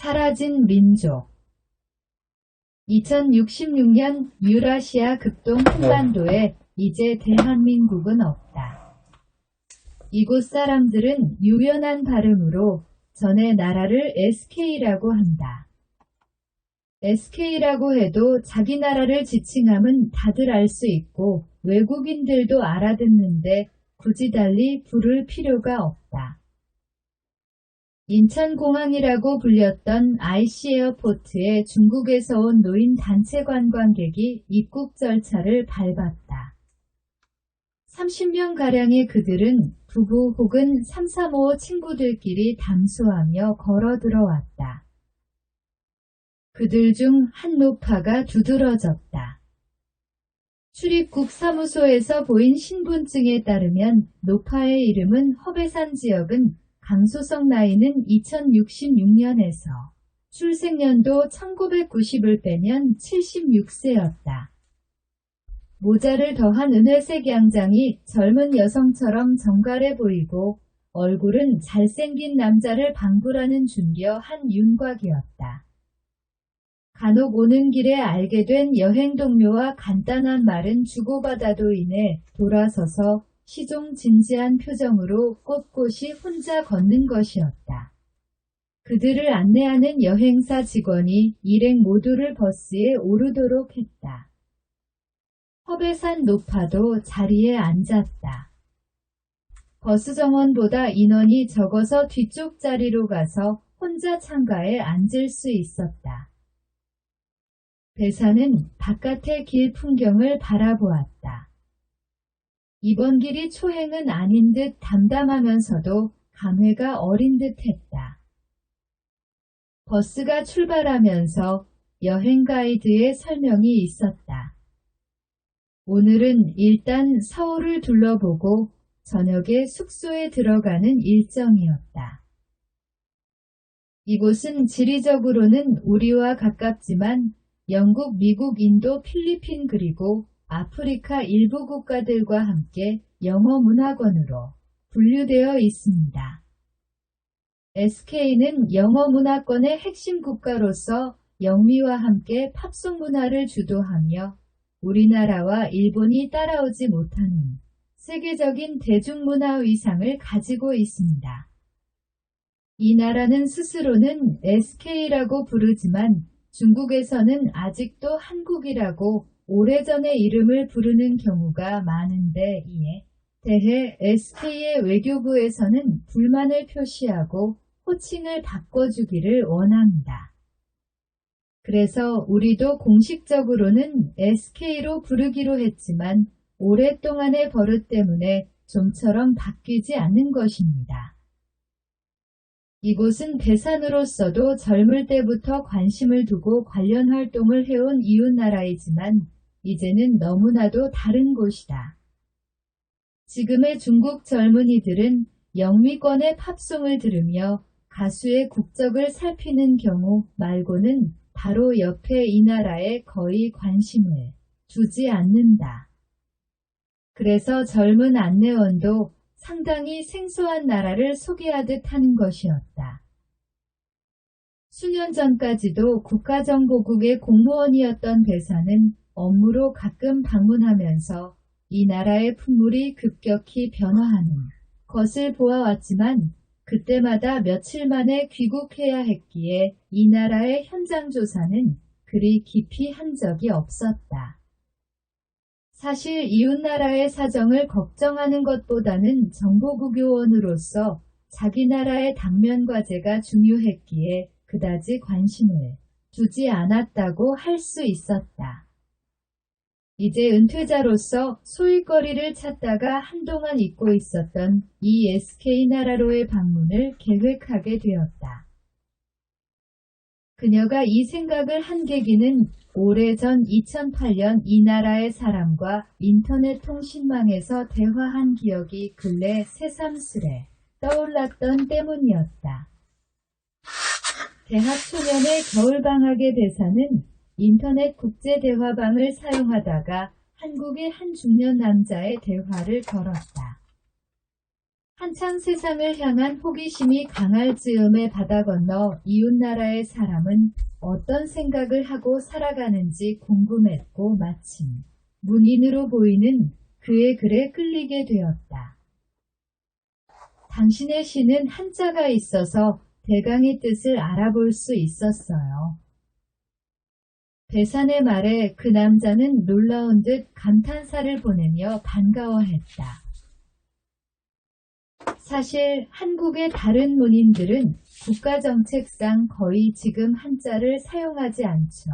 사라진 민족. 2066년 유라시아 극동 한반도에 이제 대한민국은 없다. 이곳 사람들은 유연한 발음으로 전의 나라를 SK라고 한다. SK라고 해도 자기 나라를 지칭함은 다들 알 수 있고 외국인들도 알아듣는데 굳이 달리 부를 필요가 없다. 인천공항이라고 불렸던 IC 에어포트에 중국에서 온 노인 단체 관광객이 입국 절차를 밟았다. 30명가량의 그들은 부부 혹은 3, 4, 5 친구들끼리 담소하며 걸어 들어왔다. 그들 중 한 노파가 두드러졌다. 출입국 사무소에서 보인 신분증에 따르면 노파의 이름은 허배산 지역은 강소석 나이는 2066년에서 출생연도 1990을 빼면 76세였다. 모자를 더한 은회색 양장이 젊은 여성처럼 정갈해 보이고 얼굴은 잘생긴 남자를 방불하는 준비한 윤곽이었다. 간혹 오는 길에 알게 된 여행 동료와 간단한 말은 주고받아도 인해 돌아서서 시종 진지한 표정으로 꼿꼿이 혼자 걷는 것이었다. 그들을 안내하는 여행사 직원이 일행 모두를 버스에 오르도록 했다. 허배산 노파도 자리에 앉았다. 버스 정원보다 인원이 적어서 뒤쪽 자리로 가서 혼자 창가에 앉을 수 있었다. 배사는 바깥의 길 풍경을 바라보았다. 이번 길이 초행은 아닌 듯 담담하면서도 감회가 어린 듯 했다. 버스가 출발하면서 여행 가이드의 설명이 있었다. 오늘은 일단 서울을 둘러보고 저녁에 숙소에 들어가는 일정이었다. 이곳은 지리적으로는 우리와 가깝지만 영국, 미국, 인도, 필리핀 그리고 아프리카 일부 국가들과 함께 영어 문화권으로 분류되어 있습니다. SK는 영어 문화권의 핵심 국가로서 영미와 함께 팝송 문화를 주도하며 우리나라와 일본이 따라오지 못하는 세계적인 대중문화 위상을 가지고 있습니다. 이 나라는 스스로는 SK라고 부르지만 중국에서는 아직도 한국이라고 오래전의 이름을 부르는 경우가 많은데 이에 대해 SK의 외교부에서는 불만을 표시하고 호칭을 바꿔주기를 원합니다. 그래서 우리도 공식적으로는 SK로 부르기로 했지만 오랫동안의 버릇 때문에 좀처럼 바뀌지 않는 것입니다. 이곳은 배산으로서도 젊을 때부터 관심을 두고 관련 활동을 해온 이웃나라이지만 이제는 너무나도 다른 곳이다. 지금의 중국 젊은이들은 영미권의 팝송을 들으며 가수의 국적을 살피는 경우 말고는 바로 옆에 이 나라에 거의 관심을 두지 않는다. 그래서 젊은 안내원도 상당히 생소한 나라를 소개하듯 하는 것이었다. 수년 전까지도 국가정보국의 공무원이었던 배사는 업무로 가끔 방문하면서 이 나라의 풍물이 급격히 변화하는 것을 보아왔지만 그때마다 며칠 만에 귀국해야 했기에 이 나라의 현장 조사는 그리 깊이 한 적이 없었다. 사실 이웃나라의 사정을 걱정하는 것보다는 정보국요원으로서 자기 나라의 당면 과제가 중요했기에 그다지 관심을 두지 않았다고 할 수 있었다. 이제 은퇴자로서 소일거리를 찾다가 한동안 잊고 있었던 이 SK 나라로의 방문을 계획하게 되었다. 그녀가 이 생각을 한 계기는 오래전 2008년 이 나라의 사람과 인터넷 통신망에서 대화한 기억이 근래 새삼스레 떠올랐던 때문이었다. 대학 초년의 겨울방학의 배사는 인터넷 국제대화방을 사용하다가 한국의 한 중년 남자의 대화를 걸었다. 한창 세상을 향한 호기심이 강할 즈음에 바다 건너 이웃나라의 사람은 어떤 생각을 하고 살아가는지 궁금했고 마침 문인으로 보이는 그의 글에 끌리게 되었다. 당신의 시는 한자가 있어서 대강의 뜻을 알아볼 수 있었어요. 배산의 말에 그 남자는 놀라운 듯 감탄사를 보내며 반가워했다. 사실 한국의 다른 문인들은 국가정책상 거의 지금 한자를 사용하지 않죠.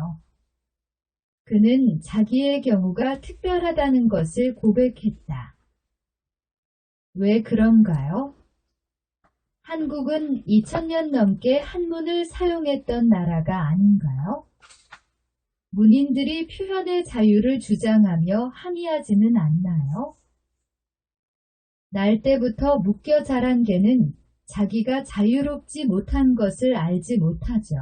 그는 자기의 경우가 특별하다는 것을 고백했다. 왜 그런가요? 한국은 2000년 넘게 한문을 사용했던 나라가 아닌가요? 문인들이 표현의 자유를 주장하며 항의하지는 않나요? 날 때부터 묶여 자란 개는 자기가 자유롭지 못한 것을 알지 못하죠.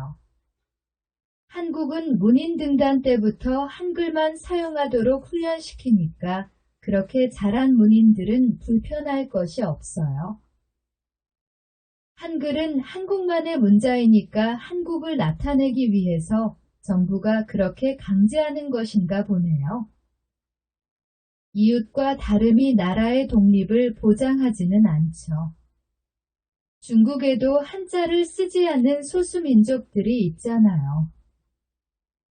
한국은 문인 등단 때부터 한글만 사용하도록 훈련시키니까 그렇게 자란 문인들은 불편할 것이 없어요. 한글은 한국만의 문자이니까 한국을 나타내기 위해서 정부가 그렇게 강제하는 것인가 보네요. 이웃과 다름이 나라의 독립을 보장하지는 않죠. 중국에도 한자를 쓰지 않는 소수민족들이 있잖아요.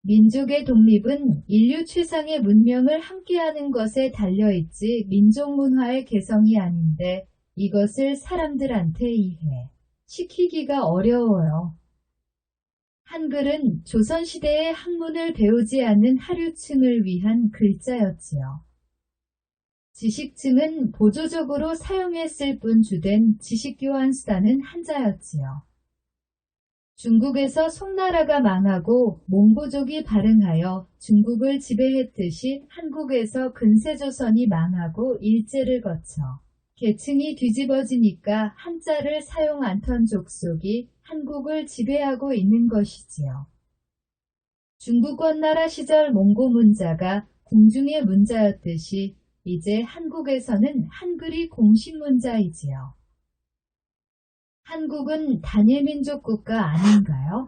민족의 독립은 인류 최상의 문명을 함께하는 것에 달려있지 민족문화의 개성이 아닌데 이것을 사람들한테 이해시키기가 어려워요. 한글은 조선시대의 학문을 배우지 않는 하류층을 위한 글자였지요. 지식층은 보조적으로 사용했을 뿐 주된 지식교환수단은 한자였지요. 중국에서 송나라가 망하고 몽고족이 발흥하여 중국을 지배했듯이 한국에서 근세조선이 망하고 일제를 거쳐 계층이 뒤집어지니까 한자를 사용 않던 족속이 한국을 지배하고 있는 것이지요. 중국 원나라 시절 몽고 문자가 궁중의 문자였듯이 이제 한국에서는 한글이 공식 문자이지요. 한국은 단일민족 국가 아닌가요?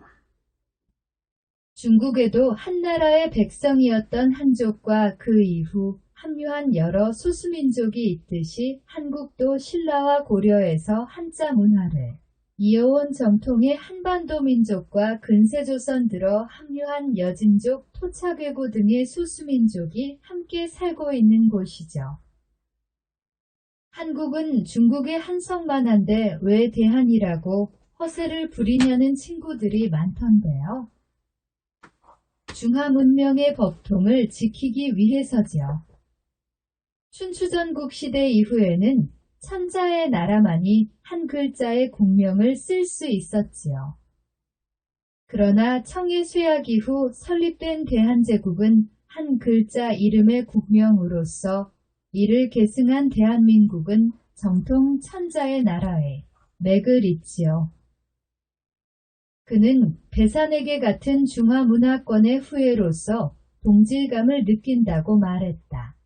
중국에도 한나라의 백성이었던 한족과 그 이후 합류한 여러 소수민족이 있듯이 한국도 신라와 고려에서 한자 문화를 이어온 정통의 한반도 민족과 근세조선 들어 합류한 여진족, 토착외고 등의 소수민족이 함께 살고 있는 곳이죠. 한국은 중국의 한성만 한데 왜 대한이라고 허세를 부리냐는 친구들이 많던데요. 중화문명의 법통을 지키기 위해서지요. 춘추전국 시대 이후에는 천자의 나라만이 한 글자의 국명을 쓸 수 있었지요. 그러나 청의 쇠약 이후 설립된 대한제국은 한 글자 이름의 국명으로서 이를 계승한 대한민국은 정통 천자의 나라에 맥을 잇지요. 그는 배산에게 같은 중화문화권의 후예로서 동질감을 느낀다고 말했다.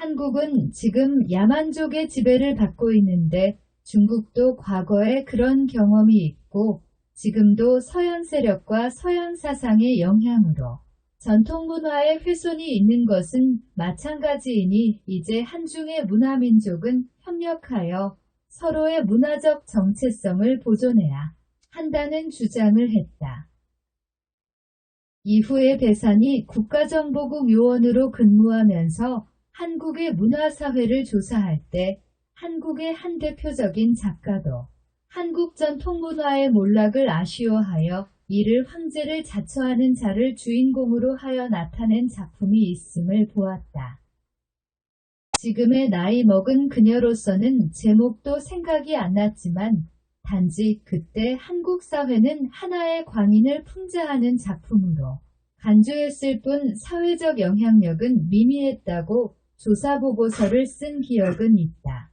한국은 지금 야만족의 지배를 받고 있는데 중국도 과거에 그런 경험이 있고 지금도 서양 세력과 서양 사상의 영향으로 전통문화의 훼손이 있는 것은 마찬가지이니 이제 한중의 문화민족은 협력하여 서로의 문화적 정체성을 보존해야 한다는 주장을 했다. 이후에 배산이 국가정보국 요원으로 근무하면서 한국의 문화사회를 조사할 때 한국의 한 대표적인 작가도 한국 전통문화의 몰락을 아쉬워하여 이를 황제를 자처하는 자를 주인공으로 하여 나타낸 작품이 있음을 보았다. 지금의 나이 먹은 그녀로서는 제목도 생각이 안 났지만 단지 그때 한국 사회는 하나의 광인을 풍자하는 작품으로 간주했을 뿐 사회적 영향력은 미미했다고 조사보고서를 쓴 기억은 있다.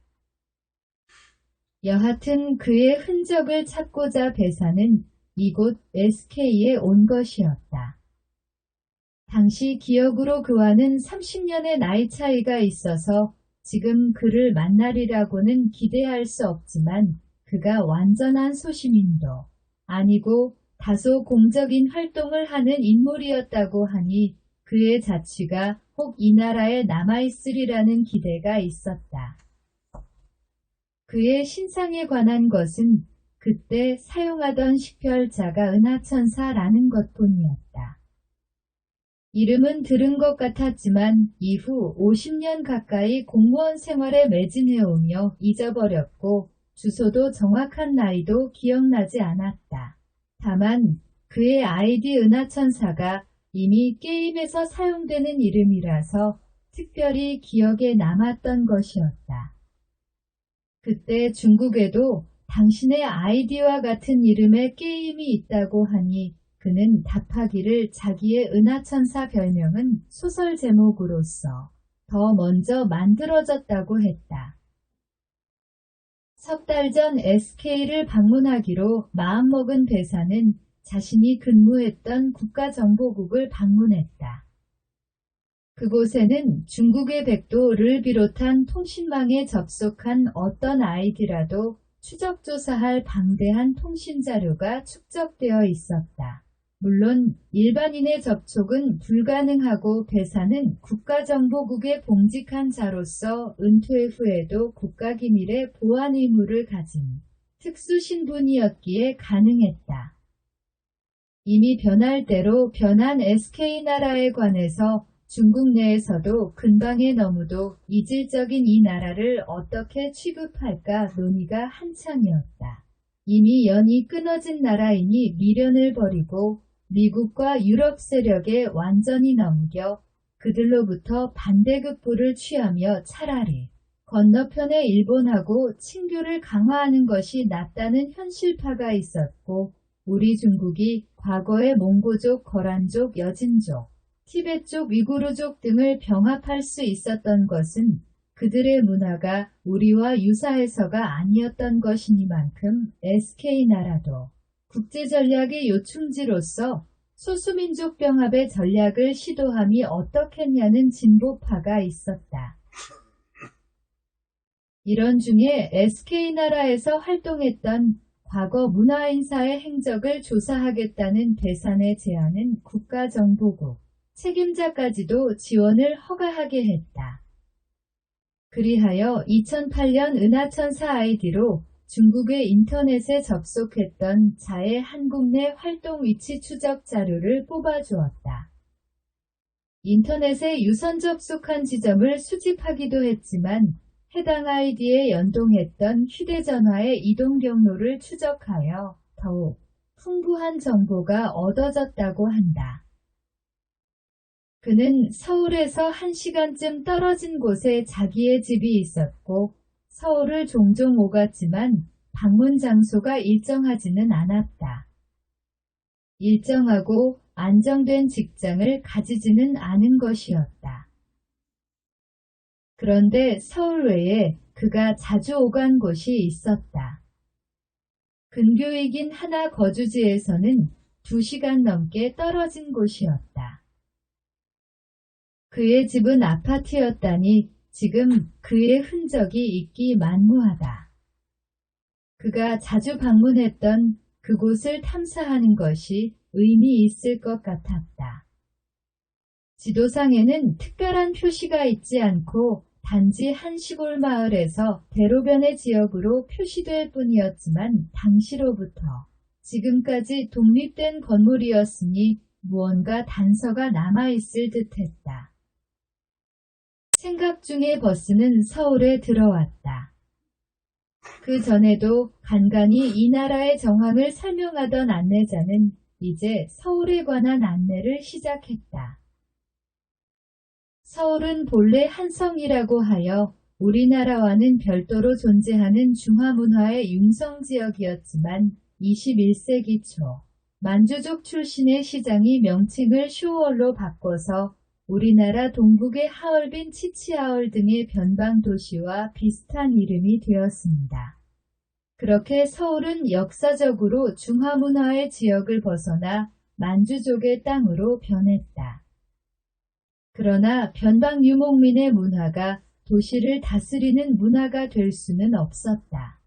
여하튼 그의 흔적을 찾고자 배산은 이곳 SK에 온 것이었다. 당시 기억으로 그와는 30년의 나이 차이가 있어서 지금 그를 만나리라고는 기대할 수 없지만 그가 완전한 소시민도 아니고 다소 공적인 활동을 하는 인물이었다고 하니 그의 자취가 혹 이 나라에 남아있으리라는 기대가 있었다. 그의 신상에 관한 것은 그때 사용하던 식별자가 은하천사라는 것뿐이었다. 이름은 들은 것 같았지만 이후 50년 가까이 공무원 생활에 매진해오며 잊어버렸고 주소도 정확한 나이도 기억나지 않았다. 다만 그의 아이디 은하천사가 이미 게임에서 사용되는 이름이라서 특별히 기억에 남았던 것이었다. 그때 중국에도 당신의 아이디와 같은 이름의 게임이 있다고 하니 그는 답하기를 자기의 은하천사 별명은 소설 제목으로서 더 먼저 만들어졌다고 했다. 석 달 전 SK를 방문하기로 마음먹은 배사는 자신이 근무했던 국가정보국을 방문했다. 그곳에는 중국의 백도를 비롯한 통신망에 접속한 어떤 아이디라도 추적조사할 방대한 통신자료가 축적되어 있었다. 물론 일반인의 접촉은 불가능하고 배사는 국가정보국에 봉직한 자로서 은퇴 후에도 국가기밀의 보안 의무를 가진 특수신분이었기에 가능했다. 이미 변할 대로 변한 SK나라에 관해서 중국 내에서도 근방에 너무도 이질적인 이 나라를 어떻게 취급할까 논의가 한창이었다. 이미 연이 끊어진 나라이니 미련을 버리고 미국과 유럽 세력에 완전히 넘겨 그들로부터 반대급부를 취하며 차라리 건너편의 일본하고 친교를 강화하는 것이 낫다는 현실파가 있었고 우리 중국이 과거의 몽고족, 거란족, 여진족, 티베트족, 위구르족 등을 병합할 수 있었던 것은 그들의 문화가 우리와 유사해서가 아니었던 것이니만큼 SK나라도 국제전략의 요충지로서 소수민족 병합의 전략을 시도함이 어떻겠냐는 진보파가 있었다. 이런 중에 SK나라에서 활동했던 과거 문화인사의 행적을 조사하겠다는 배산의 제안은 국가정보국 책임자까지도 지원을 허가하게 했다. 그리하여 2008년 은하천사 아이디로 중국의 인터넷에 접속했던 자의 한국 내 활동 위치 추적 자료를 뽑아주었다. 인터넷에 유선 접속한 지점을 수집하기도 했지만 해당 아이디에 연동했던 휴대전화의 이동 경로를 추적하여 더욱 풍부한 정보가 얻어졌다고 한다. 그는 서울에서 1시간쯤 떨어진 곳에 자기의 집이 있었고 서울을 종종 오갔지만 방문 장소가 일정하지는 않았다. 일정하고 안정된 직장을 가지지는 않은 것이었다. 그런데 서울 외에 그가 자주 오간 곳이 있었다. 근교이긴 하나 거주지에서는 2시간 넘게 떨어진 곳이었다. 그의 집은 아파트였다니 지금 그의 흔적이 있기 만무하다. 그가 자주 방문했던 그곳을 탐사하는 것이 의미 있을 것 같았다. 지도상에는 특별한 표시가 있지 않고 단지 한 시골 마을에서 대로변의 지역으로 표시될 뿐이었지만 당시로부터 지금까지 독립된 건물이었으니 무언가 단서가 남아있을 듯했다. 생각 중에 버스는 서울에 들어왔다. 그 전에도 간간히 이 나라의 정황을 설명하던 안내자는 이제 서울에 관한 안내를 시작했다. 서울은 본래 한성이라고 하여 우리나라와는 별도로 존재하는 중화문화의 융성지역이었지만 21세기 초 만주족 출신의 시장이 명칭을 쇼월로 바꿔서 우리나라 동북의 하얼빈, 치치하얼 등의 변방 도시와 비슷한 이름이 되었습니다. 그렇게 서울은 역사적으로 중화문화의 지역을 벗어나 만주족의 땅으로 변했다. 그러나 변방 유목민의 문화가 도시를 다스리는 문화가 될 수는 없었다.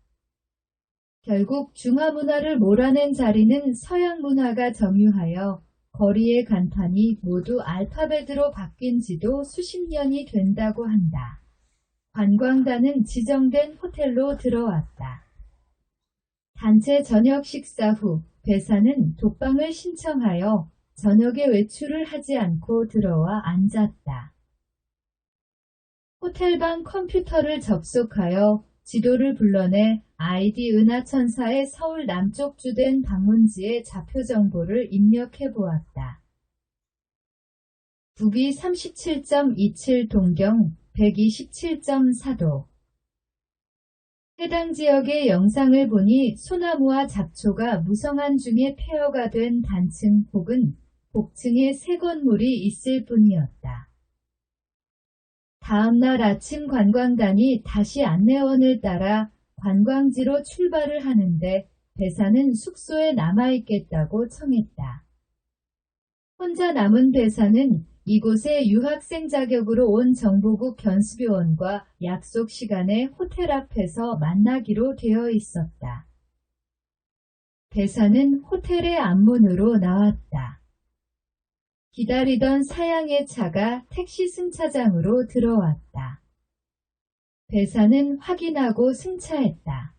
결국 중화 문화를 몰아낸 자리는 서양 문화가 점유하여 거리의 간판이 모두 알파벳으로 바뀐 지도 수십 년이 된다고 한다. 관광단은 지정된 호텔로 들어왔다. 단체 저녁 식사 후 배사는 독방을 신청하여 저녁에 외출을 하지 않고 들어와 앉았다. 호텔방 컴퓨터를 접속하여 지도를 불러내 아이디 은하천사의 서울 남쪽 주된 방문지의 좌표 정보를 입력해 보았다. 북위 37.27 동경 127.4도. 해당 지역의 영상을 보니 소나무와 잡초가 무성한 중에 폐허가 된 단층 혹은 복층에 새 건물이 있을 뿐이었다. 다음날 아침 관광단이 다시 안내원을 따라 관광지로 출발을 하는데 배사는 숙소에 남아있겠다고 청했다. 혼자 남은 배사는 이곳에 유학생 자격으로 온 정보국 견수교원과 약속 시간에 호텔 앞에서 만나기로 되어 있었다. 배사는 호텔의 앞문으로 나왔다. 기다리던 사양의 차가 택시 승차장으로 들어왔다. 배사는 확인하고 승차했다.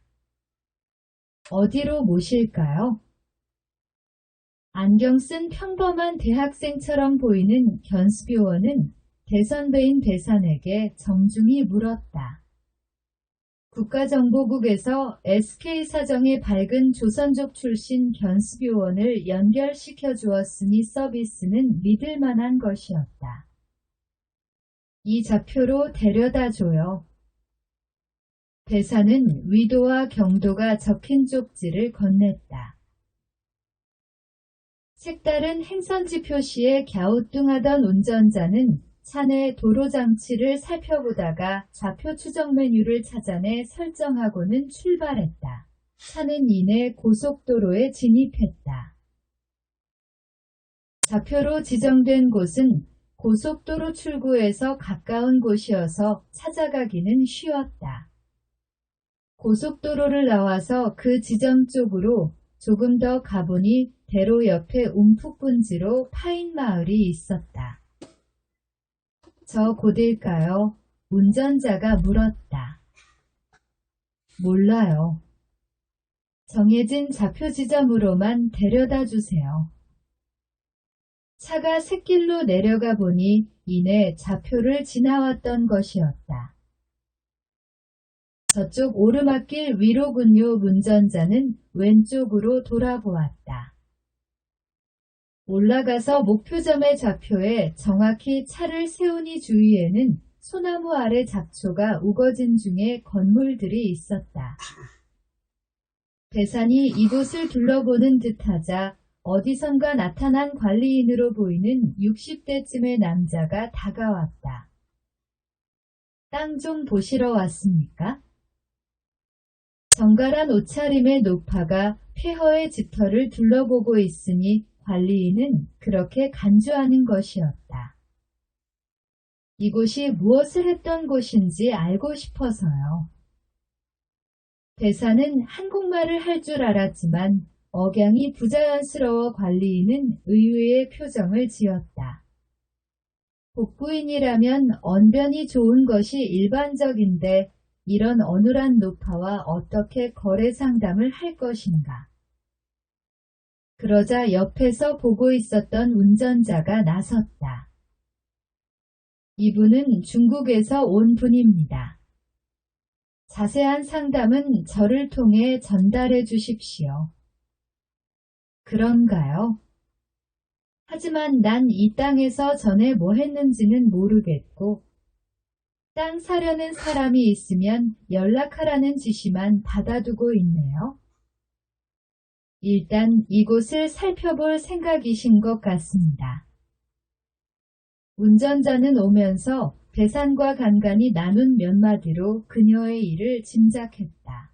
어디로 모실까요? 안경 쓴 평범한 대학생처럼 보이는 견수교원은 대선배인 배산에게 정중히 물었다. 국가정보국에서 SK사정의 밝은 조선족 출신 견수교원을 연결시켜 주었으니 서비스는 믿을 만한 것이었다. 이 좌표로 데려다 줘요. 배사는 위도와 경도가 적힌 쪽지를 건넸다. 색다른 행선지 표시에 갸우뚱하던 운전자는 차내 도로장치를 살펴보다가 좌표 추적 메뉴를 찾아내 설정하고는 출발했다. 차는 이내 고속도로에 진입했다. 좌표로 지정된 곳은 고속도로 출구에서 가까운 곳이어서 찾아가기는 쉬웠다. 고속도로를 나와서 그 지점 쪽으로 조금 더 가보니 대로 옆에 움푹분지로 파인 마을이 있었다. 저 곳일까요? 운전자가 물었다. 몰라요. 정해진 좌표 지점으로만 데려다 주세요. 차가 샛길로 내려가 보니 이내 좌표를 지나왔던 것이었다. 저쪽 오르막길 위로군요. 운전자는 왼쪽으로 돌아보았다. 올라가서 목표점의 좌표에 정확히 차를 세우니 주위에는 소나무 아래 잡초가 우거진 중에 건물들이 있었다. 배산이 이곳을 둘러보는 듯하자 어디선가 나타난 관리인으로 보이는 60대쯤의 남자가 다가왔다. 땅 좀 보시러 왔습니까? 정갈한 옷차림의 노파가 폐허의 집터를 둘러보고 있으니 관리인은 그렇게 간주하는 것이었다. 이곳이 무엇을 했던 곳인지 알고 싶어서요. 배사는 한국말을 할 줄 알았지만 억양이 부자연스러워 관리인은 의외의 표정을 지었다. 복부인이라면 언변이 좋은 것이 일반적인데 이런 어눌한 노파와 어떻게 거래 상담을 할 것인가. 그러자 옆에서 보고 있었던 운전자가 나섰다. 이분은 중국에서 온 분입니다. 자세한 상담은 저를 통해 전달해 주십시오. 그런가요? 하지만 난 이 땅에서 전에 뭐 했는지는 모르겠고 땅 사려는 사람이 있으면 연락하라는 지시만 받아두고 있네요. 일단 이곳을 살펴볼 생각이신 것 같습니다. 운전자는 오면서 배산과 간간히 나눈 몇 마디로 그녀의 일을 짐작했다.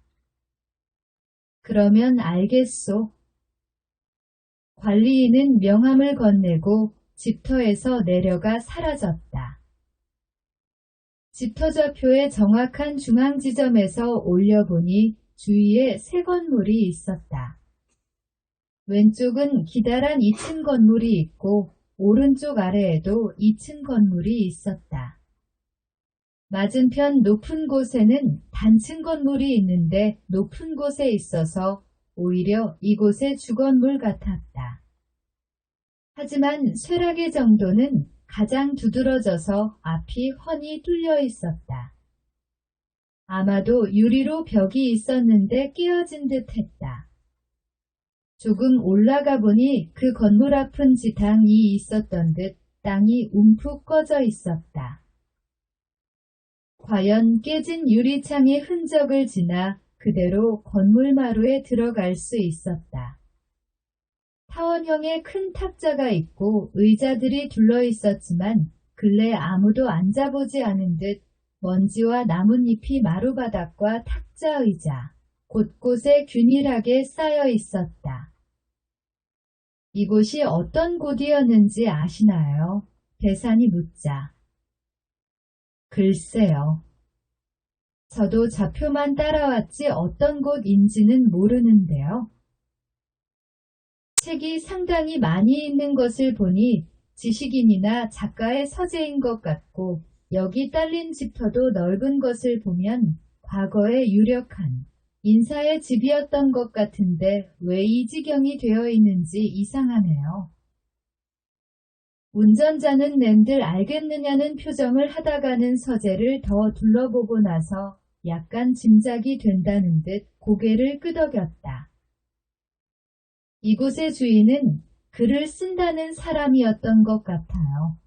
그러면 알겠소. 관리인은 명함을 건네고 집터에서 내려가 사라졌다. 집터좌표의 정확한 중앙 지점에서 올려보니 주위에 세 건물이 있었다. 왼쪽은 기다란 2층 건물이 있고 오른쪽 아래에도 2층 건물이 있었다. 맞은편 높은 곳에는 단층 건물이 있는데 높은 곳에 있어서 오히려 이곳의 주건물 같았다. 하지만 쇠락의 정도는 가장 두드러져서 앞이 훤히 뚫려 있었다. 아마도 유리로 벽이 있었는데 깨어진 듯 했다. 조금 올라가 보니 그 건물 앞은 지탕이 있었던 듯 땅이 움푹 꺼져 있었다. 과연 깨진 유리창의 흔적을 지나 그대로 건물 마루에 들어갈 수 있었다. 타원형의 큰 탁자가 있고 의자들이 둘러 있었지만 근래 아무도 앉아보지 않은 듯 먼지와 나뭇잎이 마루바닥과 탁자 의자, 곳곳에 균일하게 쌓여 있었다. 이곳이 어떤 곳이었는지 아시나요? 대산이 묻자. 글쎄요. 저도 좌표만 따라왔지 어떤 곳인지는 모르는데요. 책이 상당히 많이 있는 것을 보니 지식인이나 작가의 서재인 것 같고 여기 딸린 집터도 넓은 것을 보면 과거에 유력한 인사의 집이었던 것 같은데 왜 이 지경이 되어 있는지 이상하네요. 운전자는 낸들 알겠느냐는 표정을 하다가는 서재를 더 둘러보고 나서 약간 짐작이 된다는 듯 고개를 끄덕였다. 이곳의 주인은 글을 쓴다는 사람이었던 것 같아요.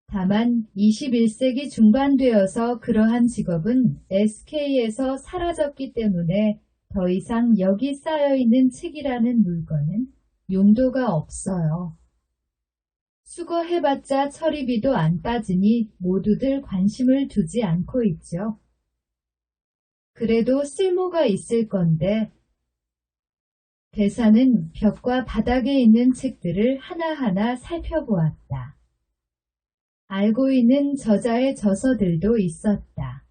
다만 21세기 중반되어서 그러한 직업은 SK에서 사라졌기 때문에 더 이상 여기 쌓여있는 책이라는 물건은 용도가 없어요. 수거해봤자 처리비도 안 빠지니 모두들 관심을 두지 않고 있죠. 그래도 쓸모가 있을 건데 대사는 벽과 바닥에 있는 책들을 하나하나 살펴보았다. 알고 있는 저자의 저서들도 있었다.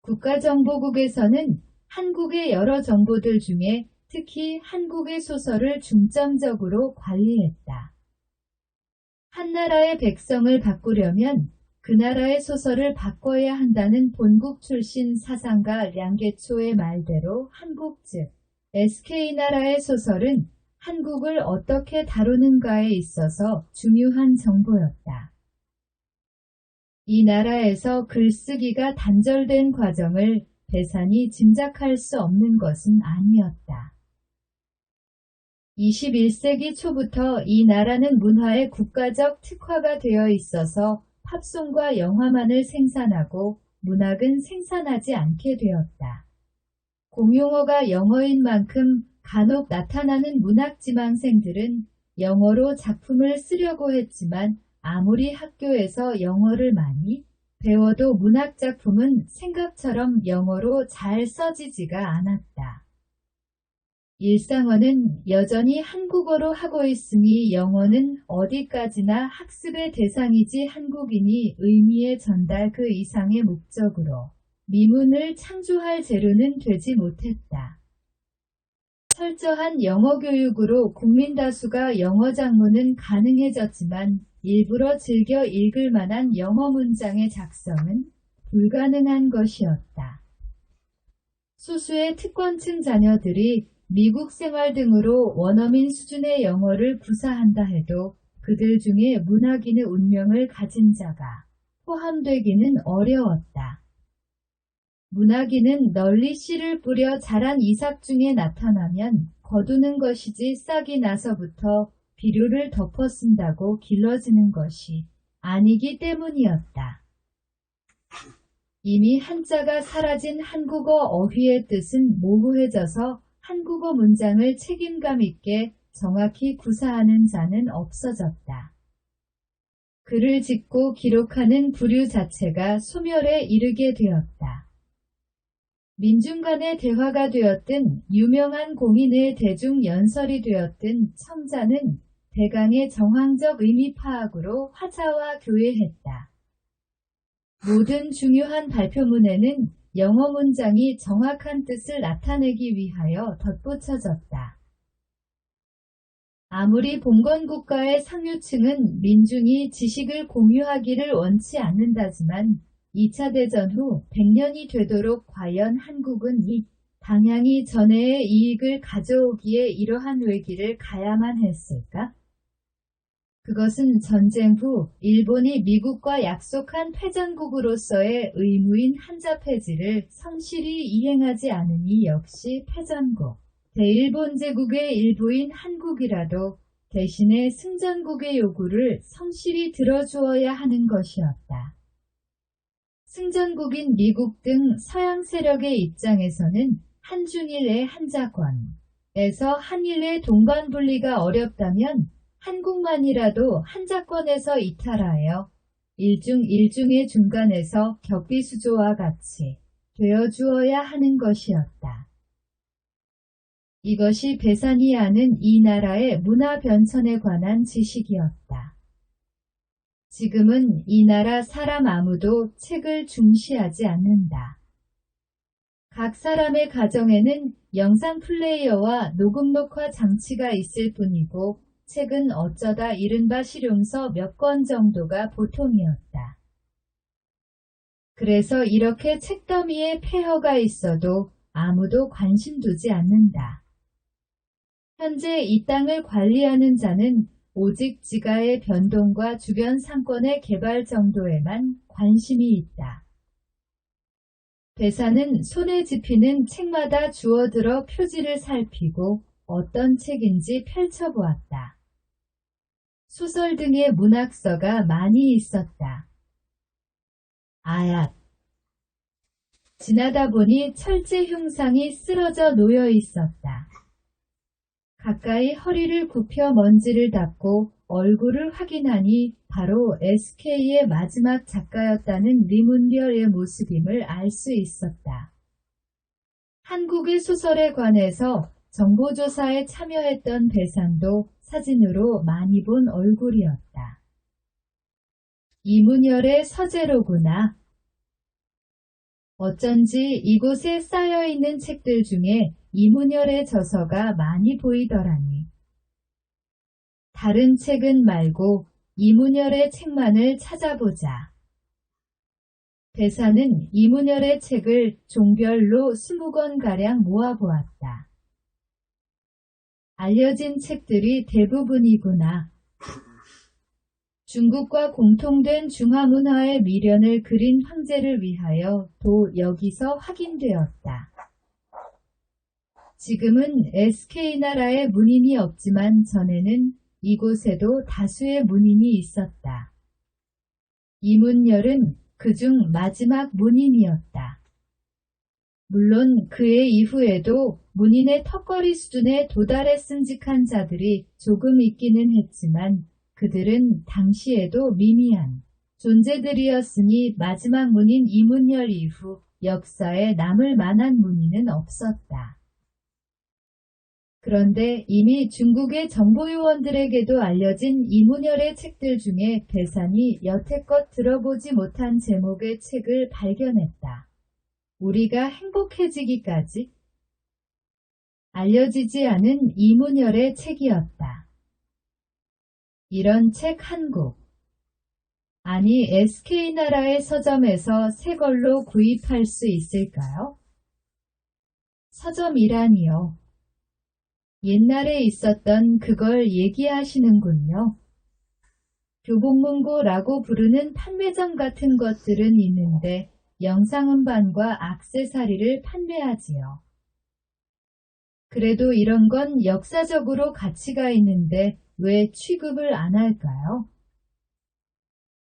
국가정보국에서는 한국의 여러 정보들 중에 특히 한국의 소설을 중점적으로 관리했다. 한 나라의 백성을 바꾸려면 그 나라의 소설을 바꿔야 한다는 본국 출신 사상가 량계초의 말대로 한국 즉 SK나라의 소설은 한국을 어떻게 다루는가에 있어서 중요한 정보였다. 이 나라에서 글쓰기가 단절된 과정을 배산이 짐작할 수 없는 것은 아니었다. 21세기 초부터 이 나라는 문화의 국가적 특화가 되어 있어서 팝송과 영화만을 생산하고 문학은 생산하지 않게 되었다. 공용어가 영어인 만큼 간혹 나타나는 문학지망생들은 영어로 작품을 쓰려고 했지만 아무리 학교에서 영어를 많이 배워도 문학작품은 생각처럼 영어로 잘 써지지가 않았다. 일상어는 여전히 한국어로 하고 있으니 영어는 어디까지나 학습의 대상이지 한국인이 의미의 전달 그 이상의 목적으로 미문을 창조할 재료는 되지 못했다. 철저한 영어 교육으로 국민 다수가 영어 작문은 가능해졌지만 일부러 즐겨 읽을 만한 영어 문장의 작성은 불가능한 것이었다. 소수의 특권층 자녀들이 미국 생활 등으로 원어민 수준의 영어를 구사한다 해도 그들 중에 문학인의 운명을 가진 자가 포함되기는 어려웠다. 문학인은 널리 씨를 뿌려 자란 이삭 중에 나타나면 거두는 것이지 싹이 나서부터 비료를 덮어 쓴다고 길러지는 것이 아니기 때문이었다. 이미 한자가 사라진 한국어 어휘의 뜻은 모호해져서 한국어 문장을 책임감 있게 정확히 구사하는 자는 없어졌다. 글을 짓고 기록하는 부류 자체가 소멸에 이르게 되었다. 민중 간의 대화가 되었든 유명한 공인의 대중 연설이 되었든 청자는 대강의 정황적 의미 파악으로 화자와 교회했다. 모든 중요한 발표문에는 영어 문장이 정확한 뜻을 나타내기 위하여 덧붙여졌다. 아무리 봉건국가의 상류층은 민중이 지식을 공유하기를 원치 않는다지만 2차 대전 후 100년이 되도록 과연 한국은 이 방향이 전해의 이익을 가져오기에 이러한 외길을 가야만 했을까? 그것은 전쟁 후 일본이 미국과 약속한 패전국으로서의 의무인 한자폐지를 성실히 이행하지 않으니 역시 패전국. 대일본 제국의 일부인 한국이라도 대신에 승전국의 요구를 성실히 들어주어야 하는 것이었다. 승전국인 미국 등 서양 세력의 입장에서는 한중일의 한자권에서 한일의 동반분리가 어렵다면 한국만이라도 한자권에서 이탈하여 일중의 중간에서 격비수조와 같이 되어주어야 하는 것이었다. 이것이 배산이 아는 이 나라의 문화 변천에 관한 지식이었다. 지금은 이 나라 사람 아무도 책을 중시하지 않는다. 각 사람의 가정에는 영상 플레이어와 녹음 녹화 장치가 있을 뿐이고 책은 어쩌다 이른바 실용서 몇 권 정도가 보통이었다. 그래서 이렇게 책더미에 폐허가 있어도 아무도 관심 두지 않는다. 현재 이 땅을 관리하는 자는 오직 지가의 변동과 주변 상권의 개발 정도에만 관심이 있다. 배사는 손에 집히는 책마다 주워들어 표지를 살피고 어떤 책인지 펼쳐보았다. 소설 등의 문학서가 많이 있었다. 아얏. 지나다 보니 철제 흉상이 쓰러져 놓여 있었다. 가까이 허리를 굽혀 먼지를 닦고 얼굴을 확인하니 바로 SK의 마지막 작가였다는 리문별의 모습임을 알 수 있었다. 한국의 소설에 관해서 정보조사에 참여했던 배산도 사진으로 많이 본 얼굴이었다. 이문열의 서재로구나. 어쩐지 이곳에 쌓여있는 책들 중에 이문열의 저서가 많이 보이더라니. 다른 책은 말고 이문열의 책만을 찾아보자. 배사는 이문열의 책을 종별로 20권가량 모아보았다. 알려진 책들이 대부분이구나. 중국과 공통된 중화문화의 미련을 그린 황제를 위하여 도 여기서 확인되었다. 지금은 SK나라에 문인이 없지만 전에는 이곳에도 다수의 문인이 있었다. 이문열은 그중 마지막 문인이었다. 물론 그의 이후에도 문인의 턱걸이 수준에 도달했음직한 자들이 조금 있기는 했지만 그들은 당시에도 미미한 존재들이었으니 마지막 문인 이문열 이후 역사에 남을 만한 문인은 없었다. 그런데 이미 중국의 정보요원들에게도 알려진 이문열의 책들 중에 배산이 여태껏 들어보지 못한 제목의 책을 발견했다. 우리가 행복해지기까지? 알려지지 않은 이문열의 책이었다. 이런 책 한국, 아니 SK나라의 서점에서 새 걸로 구입할 수 있을까요? 서점이라니요. 옛날에 있었던 그걸 얘기하시는군요. 교보문고라고 부르는 판매점 같은 것들은 있는데 영상음반과 액세서리를 판매하지요. 그래도 이런 건 역사적으로 가치가 있는데 왜 취급을 안 할까요?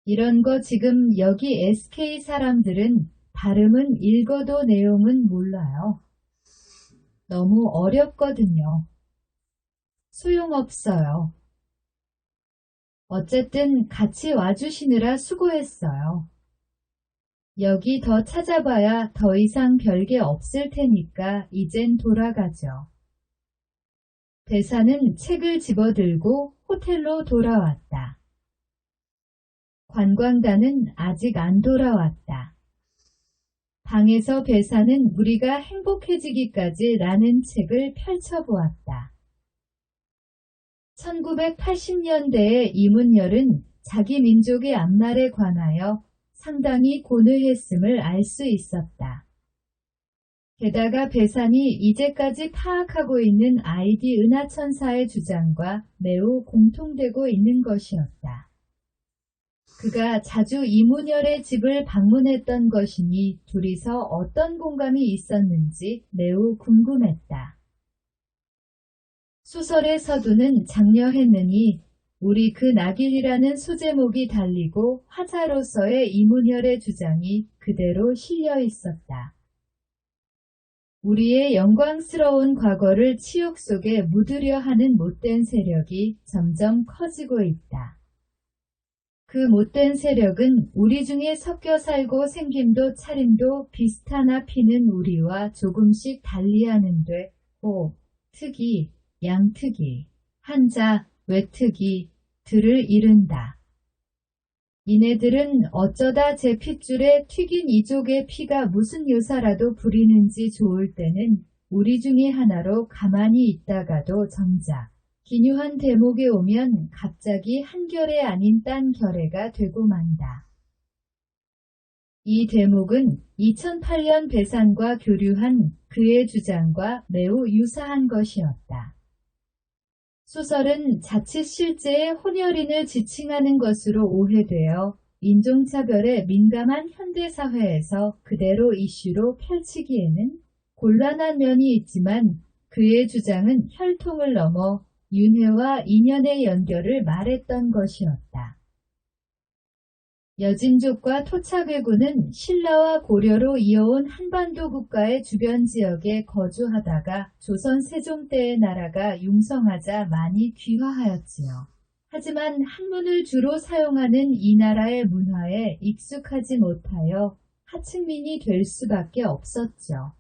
이런 거 지금 여기 SK 사람들은 발음은 읽어도 내용은 몰라요. 너무 어렵거든요. 소용없어요. 어쨌든 같이 와주시느라 수고했어요. 여기 더 찾아봐야 더 이상 별게 없을 테니까 이젠 돌아가죠. 배사는 책을 집어들고 호텔로 돌아왔다. 관광단은 아직 안 돌아왔다. 방에서 배사는 우리가 행복해지기까지 라는 책을 펼쳐보았다. 1980년대의 이문열은 자기 민족의 앞날에 관하여 상당히 고뇌했음을 알 수 있었다. 게다가 배산이 이제까지 파악하고 있는 아이디 은하천사의 주장과 매우 공통되고 있는 것이었다. 그가 자주 이문열의 집을 방문했던 것이니 둘이서 어떤 공감이 있었는지 매우 궁금했다. 소설의 서두는 장려했느니 우리 그 낙일이라는 소제목이 달리고 화자로서의 이문열의 주장이 그대로 실려 있었다. 우리의 영광스러운 과거를 치욕 속에 묻으려 하는 못된 세력이 점점 커지고 있다. 그 못된 세력은 우리 중에 섞여 살고 생김도 차림도 비슷하나 피는 우리와 조금씩 달리하는데 호, 특이, 양특이, 한자, 외특이, 들을 이른다. 이네들은 어쩌다 제 핏줄에 튀긴 이족의 피가 무슨 유사라도 부리는지 좋을 때는 우리 중에 하나로 가만히 있다가도 정작 기묘한 대목에 오면 갑자기 한 결의 아닌 딴 결의가 되고 만다. 이 대목은 2008년 배산과 교류한 그의 주장과 매우 유사한 것이었다. 소설은 자칫 실제의 혼혈인을 지칭하는 것으로 오해되어 인종차별에 민감한 현대사회에서 그대로 이슈로 펼치기에는 곤란한 면이 있지만 그의 주장은 혈통을 넘어 윤회와 인연의 연결을 말했던 것이었다. 여진족과 토착외군은 신라와 고려로 이어온 한반도 국가의 주변 지역에 거주하다가 조선 세종 때의 나라가 융성하자 많이 귀화하였지요. 하지만 한문을 주로 사용하는 이 나라의 문화에 익숙하지 못하여 하층민이 될 수밖에 없었죠.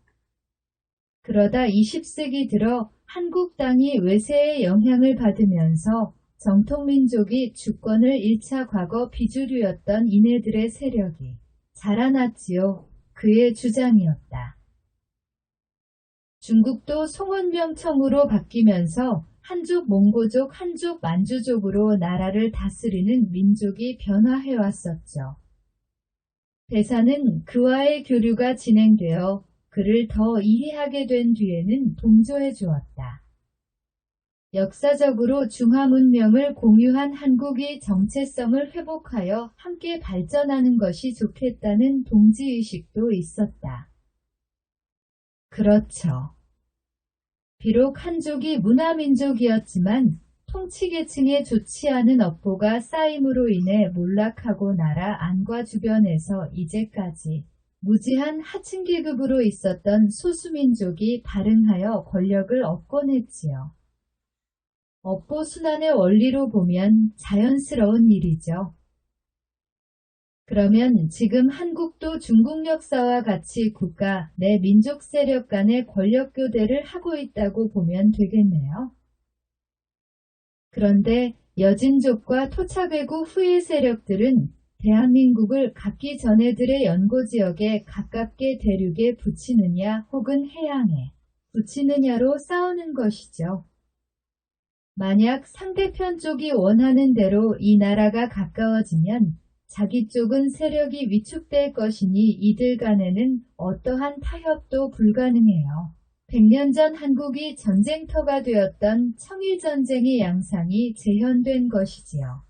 그러다 20세기 들어 한국 땅이 외세의 영향을 받으면서 정통민족이 주권을 1차 과거 비주류였던 이네들의 세력이 자라났지요. 그의 주장이었다. 중국도 송원명청으로 바뀌면서 한족 몽고족, 한족 만주족으로 나라를 다스리는 민족이 변화해왔었죠. 배사는 그와의 교류가 진행되어 그를 더 이해하게 된 뒤에는 동조해 주었다. 역사적으로 중화문명을 공유한 한국이 정체성을 회복하여 함께 발전하는 것이 좋겠다는 동지의식도 있었다. 그렇죠. 비록 한족이 문화민족이었지만 통치계층의 좋지 않은 업보가 쌓임으로 인해 몰락하고 나라 안과 주변에서 이제까지 무지한 하층계급으로 있었던 소수민족이 발흥하여 권력을 얻곤 했지요. 업보 순환의 원리로 보면 자연스러운 일이죠. 그러면 지금 한국도 중국 역사와 같이 국가 내 민족 세력 간의 권력 교대를 하고 있다고 보면 되겠네요. 그런데 여진족과 토착외국 후의 세력들은 대한민국을 각기 전해들의 연고지역에 가깝게 대륙에 붙이느냐 혹은 해양에 붙이느냐로 싸우는 것이죠. 만약 상대편 쪽이 원하는 대로 이 나라가 가까워지면 자기 쪽은 세력이 위축될 것이니 이들 간에는 어떠한 타협도 불가능해요. 100년 전 한국이 전쟁터가 되었던 청일전쟁의 양상이 재현된 것이지요.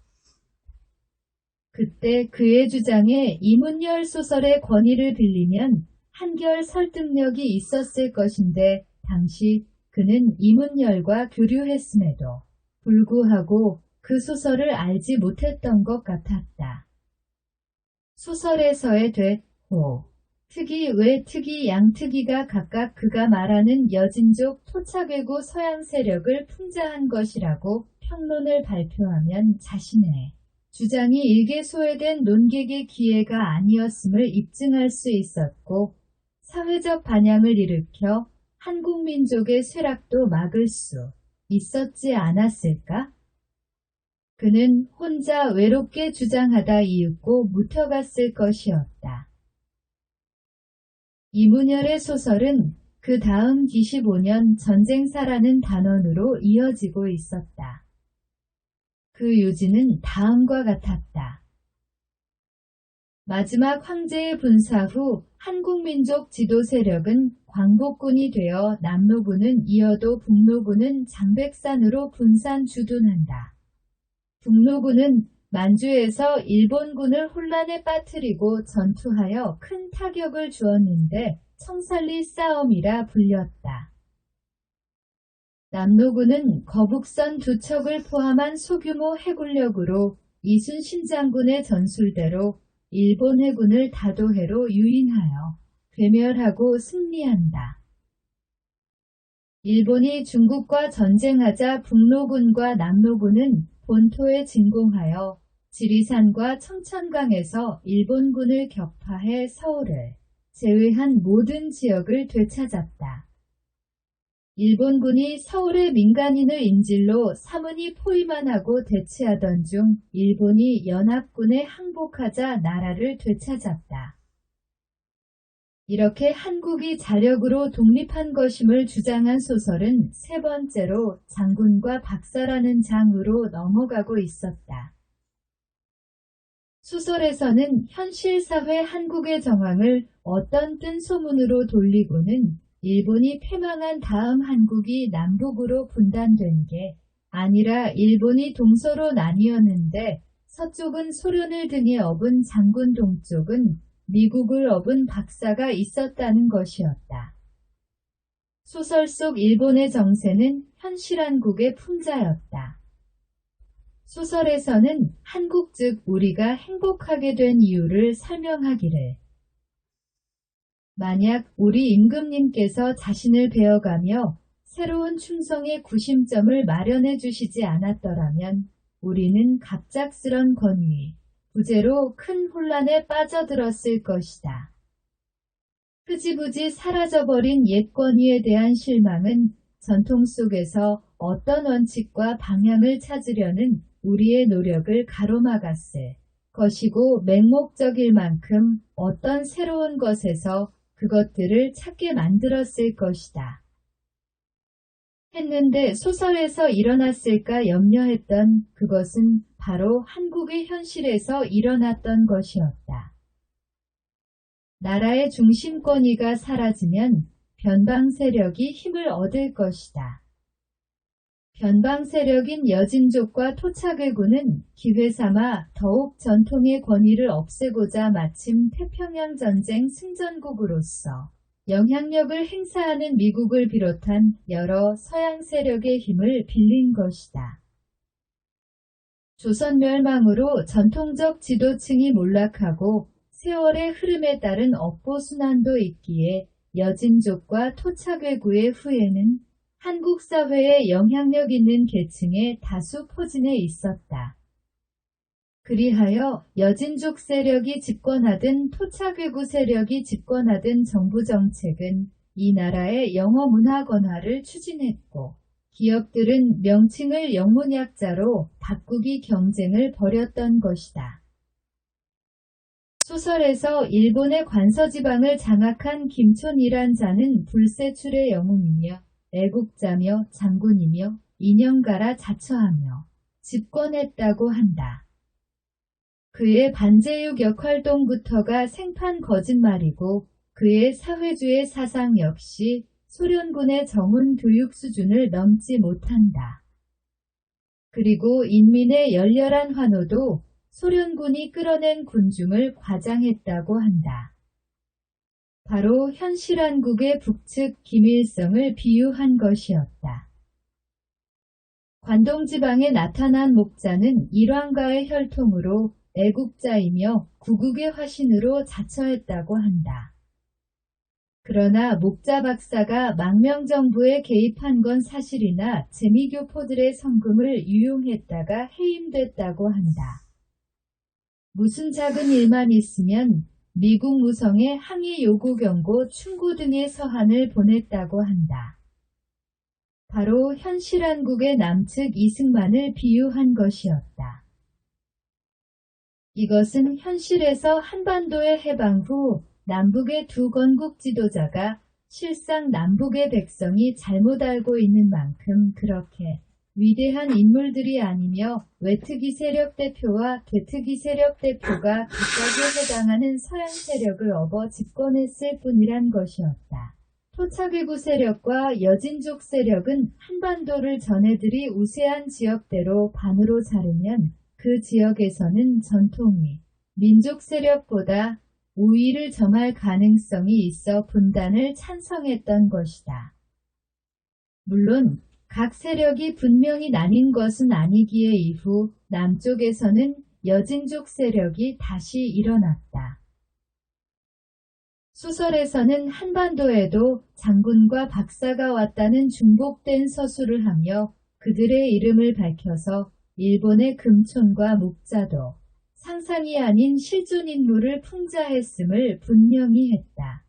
그때 그의 주장에 이문열 소설의 권위를 빌리면 한결 설득력이 있었을 것인데 당시 그는 이문열과 교류했음에도 불구하고 그 소설을 알지 못했던 것 같았다. 소설에서의 호, 특이, 외특이, 양특이가 각각 그가 말하는 여진족, 토착외국 서양 세력을 풍자한 것이라고 평론을 발표하면 자신의 주장이 일개 소외된 논객의 기회가 아니었음을 입증할 수 있었고 사회적 반향을 일으켜 한국 민족의 쇠락도 막을 수 있었지 않았을까? 그는 혼자 외롭게 주장하다 이윽고 묻혀갔을 것이었다. 이문열의 소설은 그 다음 25년 전쟁사라는 단원으로 이어지고 있었다. 그 요지는 다음과 같았다. 마지막 황제의 분사 후 한국민족 지도 세력은 광복군이 되어 남로군은 이어도 북로군은 장백산으로 분산 주둔한다. 북로군은 만주에서 일본군을 혼란에 빠뜨리고 전투하여 큰 타격을 주었는데 청산리 싸움이라 불렸다. 남로군은 거북선 2척을 포함한 소규모 해군력으로 이순신 장군의 전술대로 일본 해군을 다도해로 유인하여 괴멸하고 승리한다. 일본이 중국과 전쟁하자 북로군과 남로군은 본토에 진공하여 지리산과 청천강에서 일본군을 격파해 서울을 제외한 모든 지역을 되찾았다. 일본군이 서울의 민간인을 인질로 사문이 포위만 하고 대치하던 중 일본이 연합군에 항복하자 나라를 되찾았다. 이렇게 한국이 자력으로 독립한 것임을 주장한 소설은 세 번째로 장군과 박사라는 장으로 넘어가고 있었다. 소설에서는 현실 사회 한국의 정황을 어떤 뜬 소문으로 돌리고는 일본이 패망한 다음 한국이 남북으로 분단된 게 아니라 일본이 동서로 나뉘었는데 서쪽은 소련을 등에 업은 장군, 동쪽은 미국을 업은 박사가 있었다는 것이었다. 소설 속 일본의 정세는 현실 한국의 풍자였다. 소설에서는 한국 즉 우리가 행복하게 된 이유를 설명하기를 만약 우리 임금님께서 자신을 베어가며 새로운 충성의 구심점을 마련해 주시지 않았더라면 우리는 갑작스런 권위, 부재로 큰 혼란에 빠져들었을 것이다. 흐지부지 사라져버린 옛 권위에 대한 실망은 전통 속에서 어떤 원칙과 방향을 찾으려는 우리의 노력을 가로막았을 것이고 맹목적일 만큼 어떤 새로운 것에서 그것들을 찾게 만들었을 것이다. 했는데 소설에서 일어났을까 염려했던 그것은 바로 한국의 현실에서 일어났던 것이었다. 나라의 중심 권위가 사라지면 변방 세력이 힘을 얻을 것이다. 변방 세력인 여진족과 토착외군은 기회삼아 더욱 전통의 권위를 없애고자 마침 태평양 전쟁 승전국으로서 영향력을 행사하는 미국을 비롯한 여러 서양 세력의 힘을 빌린 것이다. 조선 멸망으로 전통적 지도층이 몰락하고 세월의 흐름에 따른 업보순환도 있기에 여진족과 토착외구의 후예는 한국 사회에 영향력 있는 계층의 다수 포진해 있었다. 그리하여 여진족 세력이 집권하든 토착외구 세력이 집권하든 정부 정책은 이 나라의 영어 문화 건화를 추진했고 기업들은 명칭을 영문약자로 바꾸기 경쟁을 벌였던 것이다. 소설에서 일본의 관서지방을 장악한 김촌이란 자는 불세출의 영웅이며 애국자며 장군이며 인형가라 자처하며 집권했다고 한다. 그의 반제육 역활동부터가 생판 거짓말이고 그의 사회주의 사상 역시 소련군의 정훈 교육 수준을 넘지 못한다. 그리고 인민의 열렬한 환호도 소련군이 끌어낸 군중을 과장했다고 한다. 바로 현실 한국의 북측 김일성을 비유한 것이었다. 관동지방에 나타난 목자는 일왕가의 혈통으로 애국자이며 구국의 화신으로 자처했다고 한다. 그러나 목자 박사가 망명정부에 개입한 건 사실이나 재미교포들의 성금을 유용했다가 해임됐다고 한다. 무슨 작은 일만 있으면 미국 무성에 항의 요구 경고 충고 등의 서한을 보냈다고 한다. 바로 현실한국의 남측 이승만을 비유한 것이었다. 이것은 현실에서 한반도의 해방 후 남북의 두 건국 지도자가 실상 남북의 백성이 잘못 알고 있는 만큼 그렇게 위대한 인물들이 아니며 외특위 세력 대표와 퇴특위 세력 대표가 각각에 해당하는 서양 세력을 업어 집권했을 뿐이란 것이었다. 토착외구 세력과 여진족 세력은 한반도를 전해들이 우세한 지역대로 반으로 자르면 그 지역에서는 전통이 민족 세력보다 우위를 점할 가능성이 있어 분단을 찬성했던 것이다. 물론 각 세력이 분명히 나뉜 것은 아니기에 이후 남쪽에서는 여진족 세력이 다시 일어났다. 소설에서는 한반도에도 장군과 박사가 왔다는 중복된 서술을 하며 그들의 이름을 밝혀서 일본의 금촌과 묵자도 상상이 아닌 실존 인물을 풍자했음을 분명히 했다.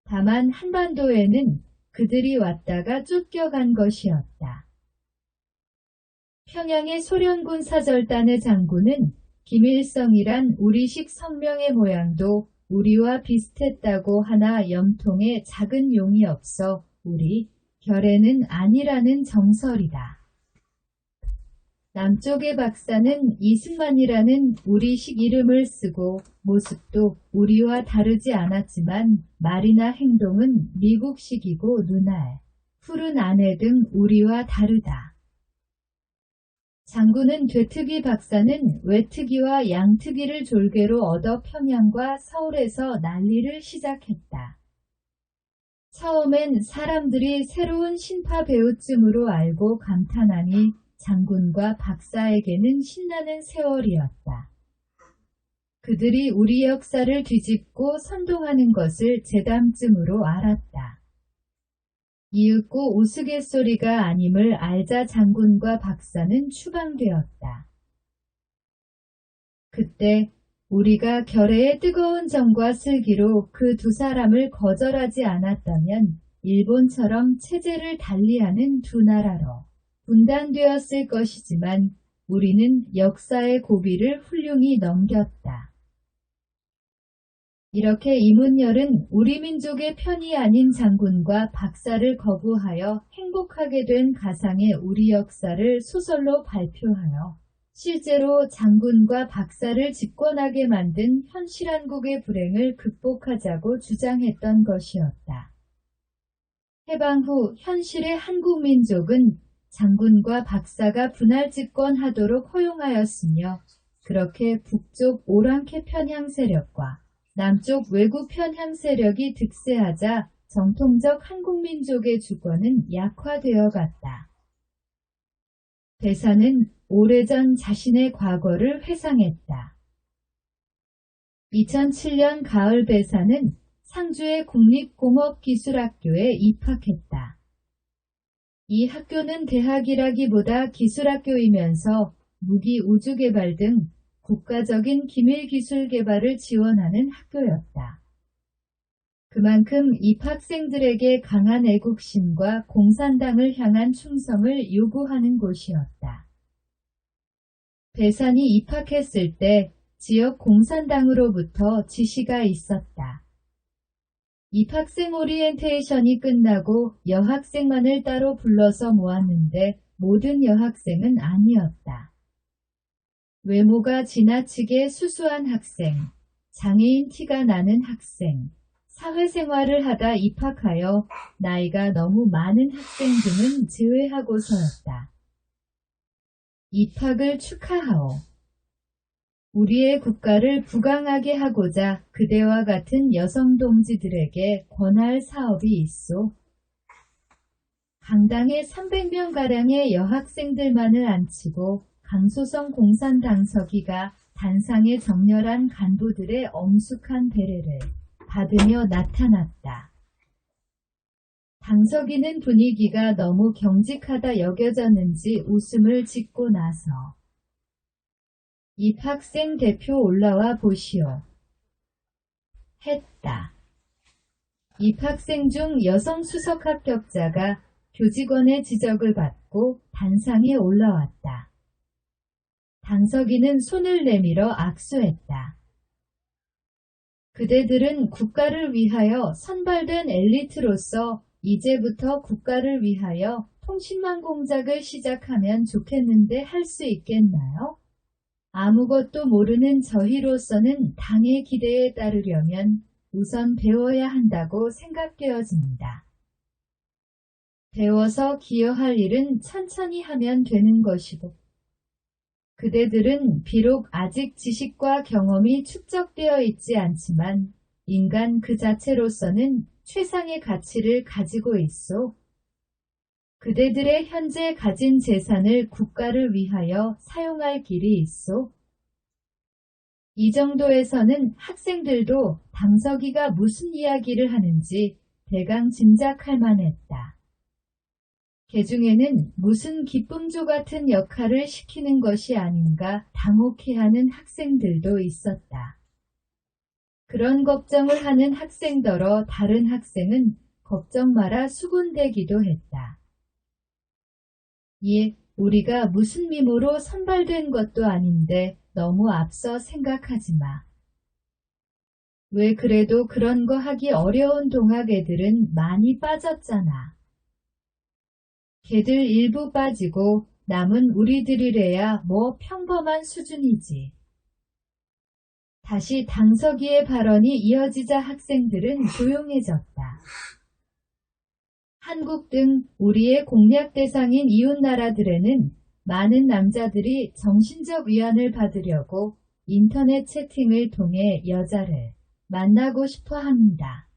다만 한반도에는 그들이 왔다가 쫓겨간 것이었다. 평양의 소련군 사절단의 장군은 김일성이란 우리식 성명의 모양도 우리와 비슷했다고 하나 염통에 작은 용이 없어 우리 결에는 아니라는 정설이다. 남쪽의 박사는 이승만이라는 우리식 이름을 쓰고 모습도 우리와 다르지 않았지만 말이나 행동은 미국식이고 눈알, 푸른 아내 등 우리와 다르다. 장군은 퇴특위 박사는 외특위와 양특위를 졸개로 얻어 평양과 서울에서 난리를 시작했다. 처음엔 사람들이 새로운 신파 배우쯤으로 알고 감탄하니 장군과 박사에게는 신나는 세월이었다. 그들이 우리 역사를 뒤집고 선동하는 것을 제담쯤으로 알았다. 이윽고 우스갯소리가 아님을 알자 장군과 박사는 추방되었다. 그때 우리가 결의의 뜨거운 정과 슬기로 그 두 사람을 거절하지 않았다면 일본처럼 체제를 달리하는 두 나라로 분단되었을 것이지만 우리는 역사의 고비를 훌륭히 넘겼다. 이렇게 이문열은 우리 민족의 편이 아닌 장군과 박사를 거부하여 행복하게 된 가상의 우리 역사를 소설로 발표하여 실제로 장군과 박사를 집권하게 만든 현실한국의 불행을 극복하자고 주장했던 것이었다. 해방 후 현실의 한국 민족은 장군과 박사가 분할 집권하도록 허용하였으며 그렇게 북쪽 오랑캐 편향 세력과 남쪽 외구 편향 세력이 득세하자 정통적 한국민족의 주권은 약화되어 갔다. 대사는 오래전 자신의 과거를 회상했다. 2007년 가을 배사는 상주의 국립공업기술학교에 입학했다. 이 학교는 대학이라기보다 기술학교이면서 무기 우주개발 등 국가적인 기밀기술 개발을 지원하는 학교였다. 그만큼 입학생들에게 강한 애국심과 공산당을 향한 충성을 요구하는 곳이었다. 배산이 입학했을 때 지역 공산당으로부터 지시가 있었다. 입학생 오리엔테이션이 끝나고 여학생만을 따로 불러서 모았는데 모든 여학생은 아니었다. 외모가 지나치게 수수한 학생, 장애인 티가 나는 학생, 사회생활을 하다 입학하여 나이가 너무 많은 학생 등은 제외하고서였다. 입학을 축하하오. 우리의 국가를 부강하게 하고자 그대와 같은 여성 동지들에게 권할 사업이 있소. 강당에 300명가량의 여학생들만을 앉히고 강소성 공산당서기가 단상에 정렬한 간부들의 엄숙한 배례를 받으며 나타났다. 당서기는 분위기가 너무 경직하다 여겨졌는지 웃음을 짓고 나서 입학생 대표 올라와 보시오. 했다. 입학생 중 여성 수석 합격자가 교직원의 지적을 받고 단상에 올라왔다. 당석이는 손을 내밀어 악수했다. 그대들은 국가를 위하여 선발된 엘리트로서 이제부터 국가를 위하여 통신망 공작을 시작하면 좋겠는데 할 수 있겠나요? 아무것도 모르는 저희로서는 당의 기대에 따르려면 우선 배워야 한다고 생각되어집니다. 배워서 기여할 일은 천천히 하면 되는 것이고, 그대들은 비록 아직 지식과 경험이 축적되어 있지 않지만 인간 그 자체로서는 최상의 가치를 가지고 있소. 그대들의 현재 가진 재산을 국가를 위하여 사용할 길이 있소. 이 정도에서는 학생들도 당석이가 무슨 이야기를 하는지 대강 짐작할 만했다. 개중에는 무슨 기쁨조 같은 역할을 시키는 것이 아닌가 당혹해하는 학생들도 있었다. 그런 걱정을 하는 학생더러 다른 학생은 걱정 마라 수군대기도 했다. 예, 우리가 무슨 미모로 선발된 것도 아닌데 너무 앞서 생각하지 마. 왜 그래도 그런 거 하기 어려운 동학 애들은 많이 빠졌잖아. 걔들 일부 빠지고 남은 우리들이래야 뭐 평범한 수준이지. 다시 당석이의 발언이 이어지자 학생들은 조용해졌다. 한국 등 우리의 공략 대상인 이웃나라들에는 많은 남자들이 정신적 위안을 받으려고 인터넷 채팅을 통해 여자를 만나고 싶어 합니다.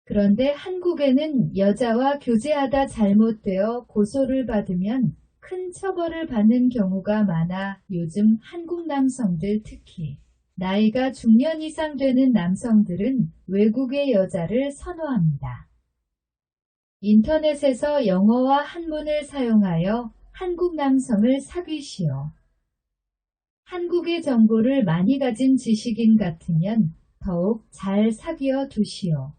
그런데 한국에는 여자와 교제하다 잘못되어 고소를 받으면 큰 처벌을 받는 경우가 많아 요즘 한국 남성들 특히 나이가 중년 이상 되는 남성들은 외국의 여자를 선호합니다. 인터넷에서 영어와 한문을 사용하여 한국 남성을 사귀시오. 한국의 정보를 많이 가진 지식인 같으면 더욱 잘 사귀어 두시오.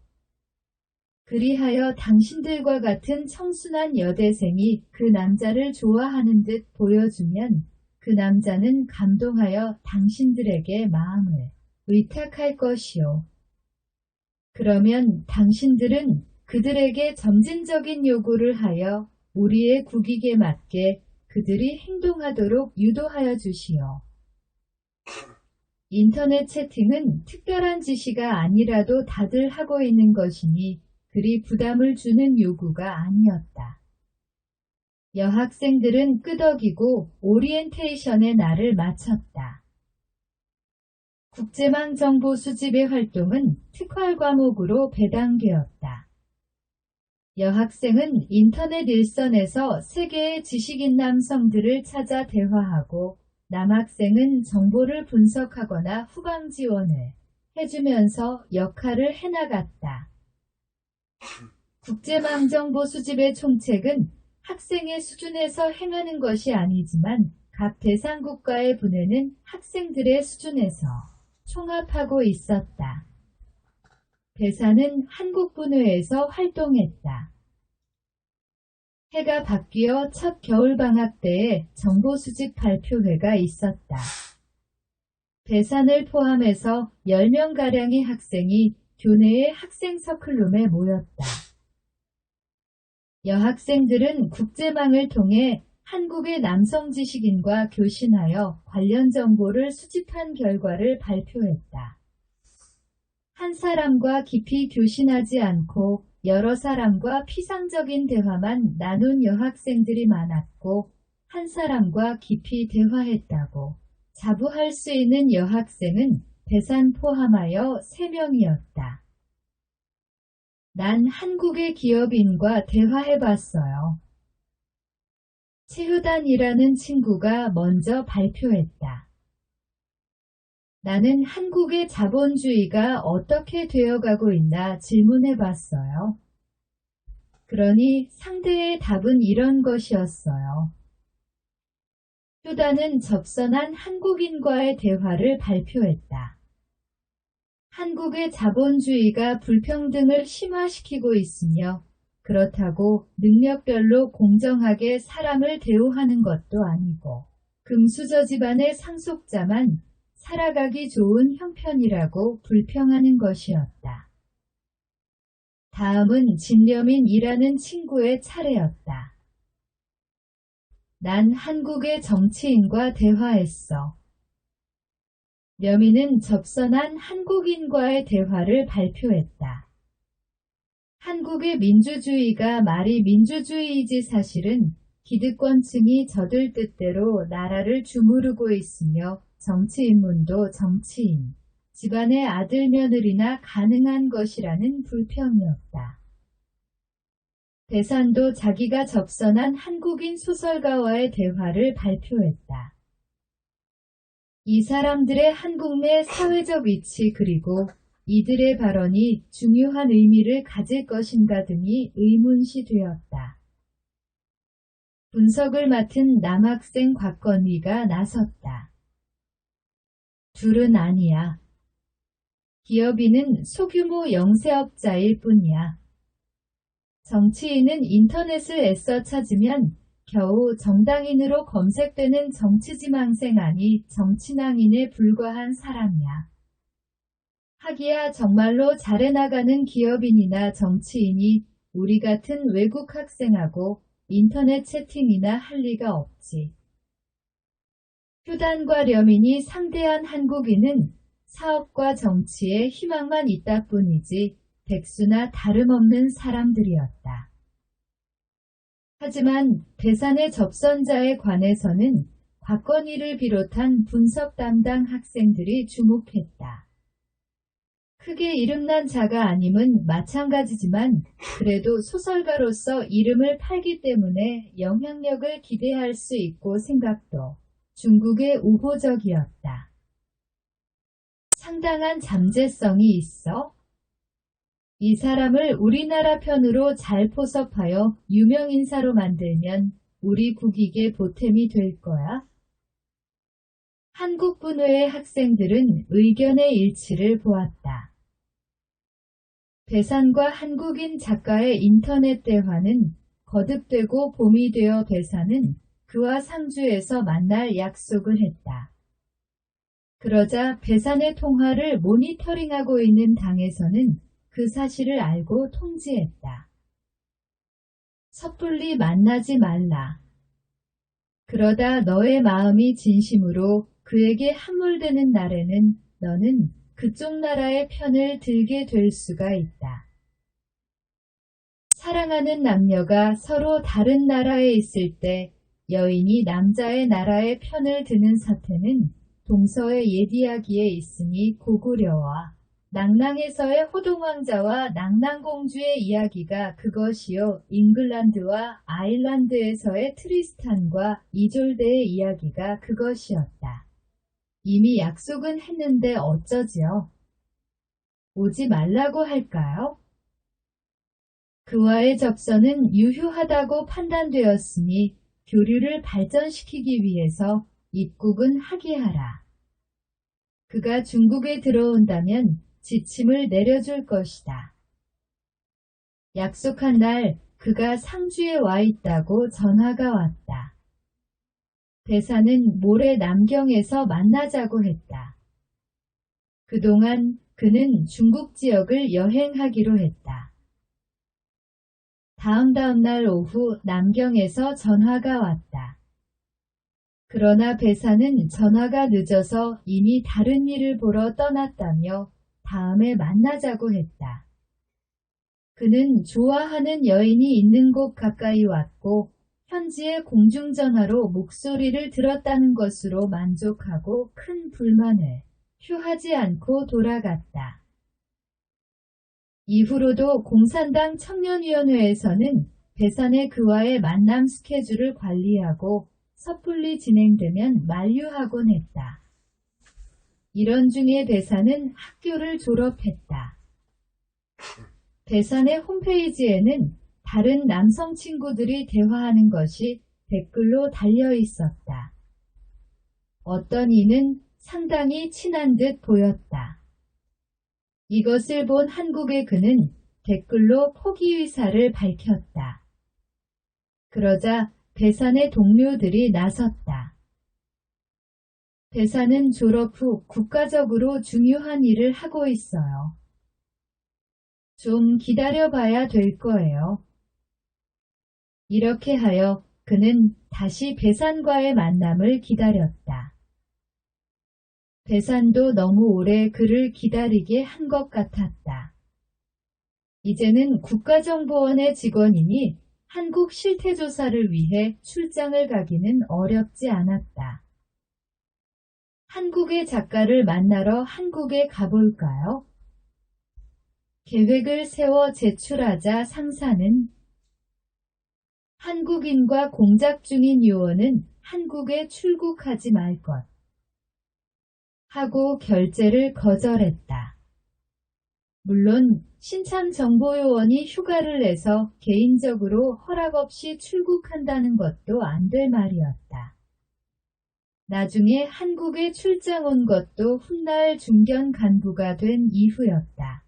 그리하여 당신들과 같은 청순한 여대생이 그 남자를 좋아하는 듯 보여주면 그 남자는 감동하여 당신들에게 마음을 의탁할 것이오. 그러면 당신들은 그들에게 점진적인 요구를 하여 우리의 국익에 맞게 그들이 행동하도록 유도하여 주시오. 인터넷 채팅은 특별한 지시가 아니라도 다들 하고 있는 것이니 그리 부담을 주는 요구가 아니었다. 여학생들은 끄덕이고 오리엔테이션에 나를 마쳤다. 국제망 정보 수집의 활동은 특활 과목으로 배당되었다. 여학생은 인터넷 일선에서 세계의 지식인 남성들을 찾아 대화하고 남학생은 정보를 분석하거나 후방 지원을 해주면서 역할을 해나갔다. 국제망 정보 수집의 총책은 학생의 수준에서 행하는 것이 아니지만 각 대상 국가에 보내는 학생들의 수준에서 총합하고 있었다. 대사는 한국 분회에서 활동했다. 해가 바뀌어 첫 겨울방학 때에 정보 수집 발표회가 있었다. 대산을 포함해서 10명가량의 학생이 교내의 학생 서클룸에 모였다. 여학생들은 국제망을 통해 한국의 남성 지식인과 교신하여 관련 정보를 수집한 결과를 발표했다. 한 사람과 깊이 교신하지 않고 여러 사람과 피상적인 대화만 나눈 여학생들이 많았고 한 사람과 깊이 대화했다고 자부할 수 있는 여학생은 대산 포함하여 3명이었다. 난 한국의 기업인과 대화해봤어요. 최효단이라는 친구가 먼저 발표했다. 나는 한국의 자본주의가 어떻게 되어가고 있나 질문해봤어요. 그러니 상대의 답은 이런 것이었어요. 효단은 접선한 한국인과의 대화를 발표했다. 한국의 자본주의가 불평등을 심화시키고 있으며 그렇다고 능력별로 공정하게 사람을 대우하는 것도 아니고 금수저 집안의 상속자만 살아가기 좋은 형편이라고 불평하는 것이었다. 다음은 진려민이라는 친구의 차례였다. 난 한국의 정치인과 대화했어. 려민은 접선한 한국인과의 대화를 발표했다. 한국의 민주주의가 말이 민주주의이지 사실은 기득권층이 저들 뜻대로 나라를 주무르고 있으며 정치인문도 정치인, 집안의 아들 며느리나 가능한 것이라는 불평이었다. 배산도 자기가 접선한 한국인 소설가와의 대화를 발표했다. 이 사람들의 한국 내 사회적 위치 그리고 이들의 발언이 중요한 의미를 가질 것인가 등이 의문시되었다. 분석을 맡은 남학생 곽건희가 나섰다. 둘은 아니야. 기업인은 소규모 영세업자일 뿐이야. 정치인은 인터넷을 애써 찾으면 겨우 정당인으로 검색되는 정치지망생 아니 정치낭인에 불과한 사람이야. 하기야 정말로 잘해나가는 기업인이나 정치인이 우리 같은 외국 학생하고 인터넷 채팅이나 할 리가 없지. 휴단과 려민이 상대한 한국인은 사업과 정치에 희망만 있다 뿐이지 백수나 다름없는 사람들이었다. 하지만 배산의 접선자에 관해서는 곽건희를 비롯한 분석 담당 학생들이 주목했다. 크게 이름난 자가 아님은 마찬가지지만 그래도 소설가로서 이름을 팔기 때문에 영향력을 기대할 수 있고 생각도 중국의 우호적이었다. 상당한 잠재성이 있어? 이 사람을 우리나라 편으로 잘 포섭하여 유명인사로 만들면 우리 국익에 보탬이 될 거야. 한국분회의 학생들은 의견의 일치를 보았다. 배산과 한국인 작가의 인터넷 대화는 거듭되고 봄이 되어 배산은 그와 상주에서 만날 약속을 했다. 그러자 배산의 통화를 모니터링하고 있는 당에서는 그 사실을 알고 통지했다. 섣불리 만나지 말라. 그러다 너의 마음이 진심으로 그에게 함몰되는 날에는 너는 그쪽 나라의 편을 들게 될 수가 있다. 사랑하는 남녀가 서로 다른 나라에 있을 때 여인이 남자의 나라의 편을 드는 사태는 동서의 옛 이야기에 있으니 고구려와 낭낭에서의 호동왕자와 낭낭공주의 이야기가 그것이요 잉글랜드와 아일랜드에서의 트리스탄과 이졸데의 이야기가 그것이었다. 이미 약속은 했는데 어쩌지요? 오지 말라고 할까요? 그와의 접선은 유효하다고 판단되었으니 교류를 발전시키기 위해서 입국은 하게 하라. 그가 중국에 들어온다면 지침을 내려줄 것이다. 약속한 날 그가 상주에 와 있다고 전화가 왔다. 배산은 모레 남경에서 만나자고 했다. 그동안 그는 중국 지역을 여행하기로 했다. 다음 날 오후 남경에서 전화가 왔다. 그러나 배산은 전화가 늦어서 이미 다른 일을 보러 떠났다며 다음에 만나자고 했다. 그는 좋아하는 여인이 있는 곳 가까이 왔고 현지의 공중전화로 목소리를 들었다는 것으로 만족하고 큰 불만을 표하지 않고 돌아갔다. 이후로도 공산당 청년위원회에서는 배산의 그와의 만남 스케줄을 관리하고 섣불리 진행되면 만류하곤 했다. 이런 중에 배산은 학교를 졸업했다. 배산의 홈페이지에는 다른 남성 친구들이 대화하는 것이 댓글로 달려 있었다. 어떤 이는 상당히 친한 듯 보였다. 이것을 본 한국의 그는 댓글로 포기 의사를 밝혔다. 그러자 배산의 동료들이 나섰다. 배산은 졸업 후 국가적으로 중요한 일을 하고 있어요. 좀 기다려봐야 될 거예요. 이렇게 하여 그는 다시 배산과의 만남을 기다렸다. 배산도 너무 오래 그를 기다리게 한 것 같았다. 이제는 국가정보원의 직원이니 한국 실태조사를 위해 출장을 가기는 어렵지 않았다. 한국의 작가를 만나러 한국에 가볼까요? 계획을 세워 제출하자 상사는 한국인과 공작 중인 요원은 한국에 출국하지 말 것 하고 결제를 거절했다. 물론 신참정보요원이 휴가를 내서 개인적으로 허락 없이 출국한다는 것도 안 될 말이었다. 나중에 한국에 출장 온 것도 훗날 중견 간부가 된 이후였다.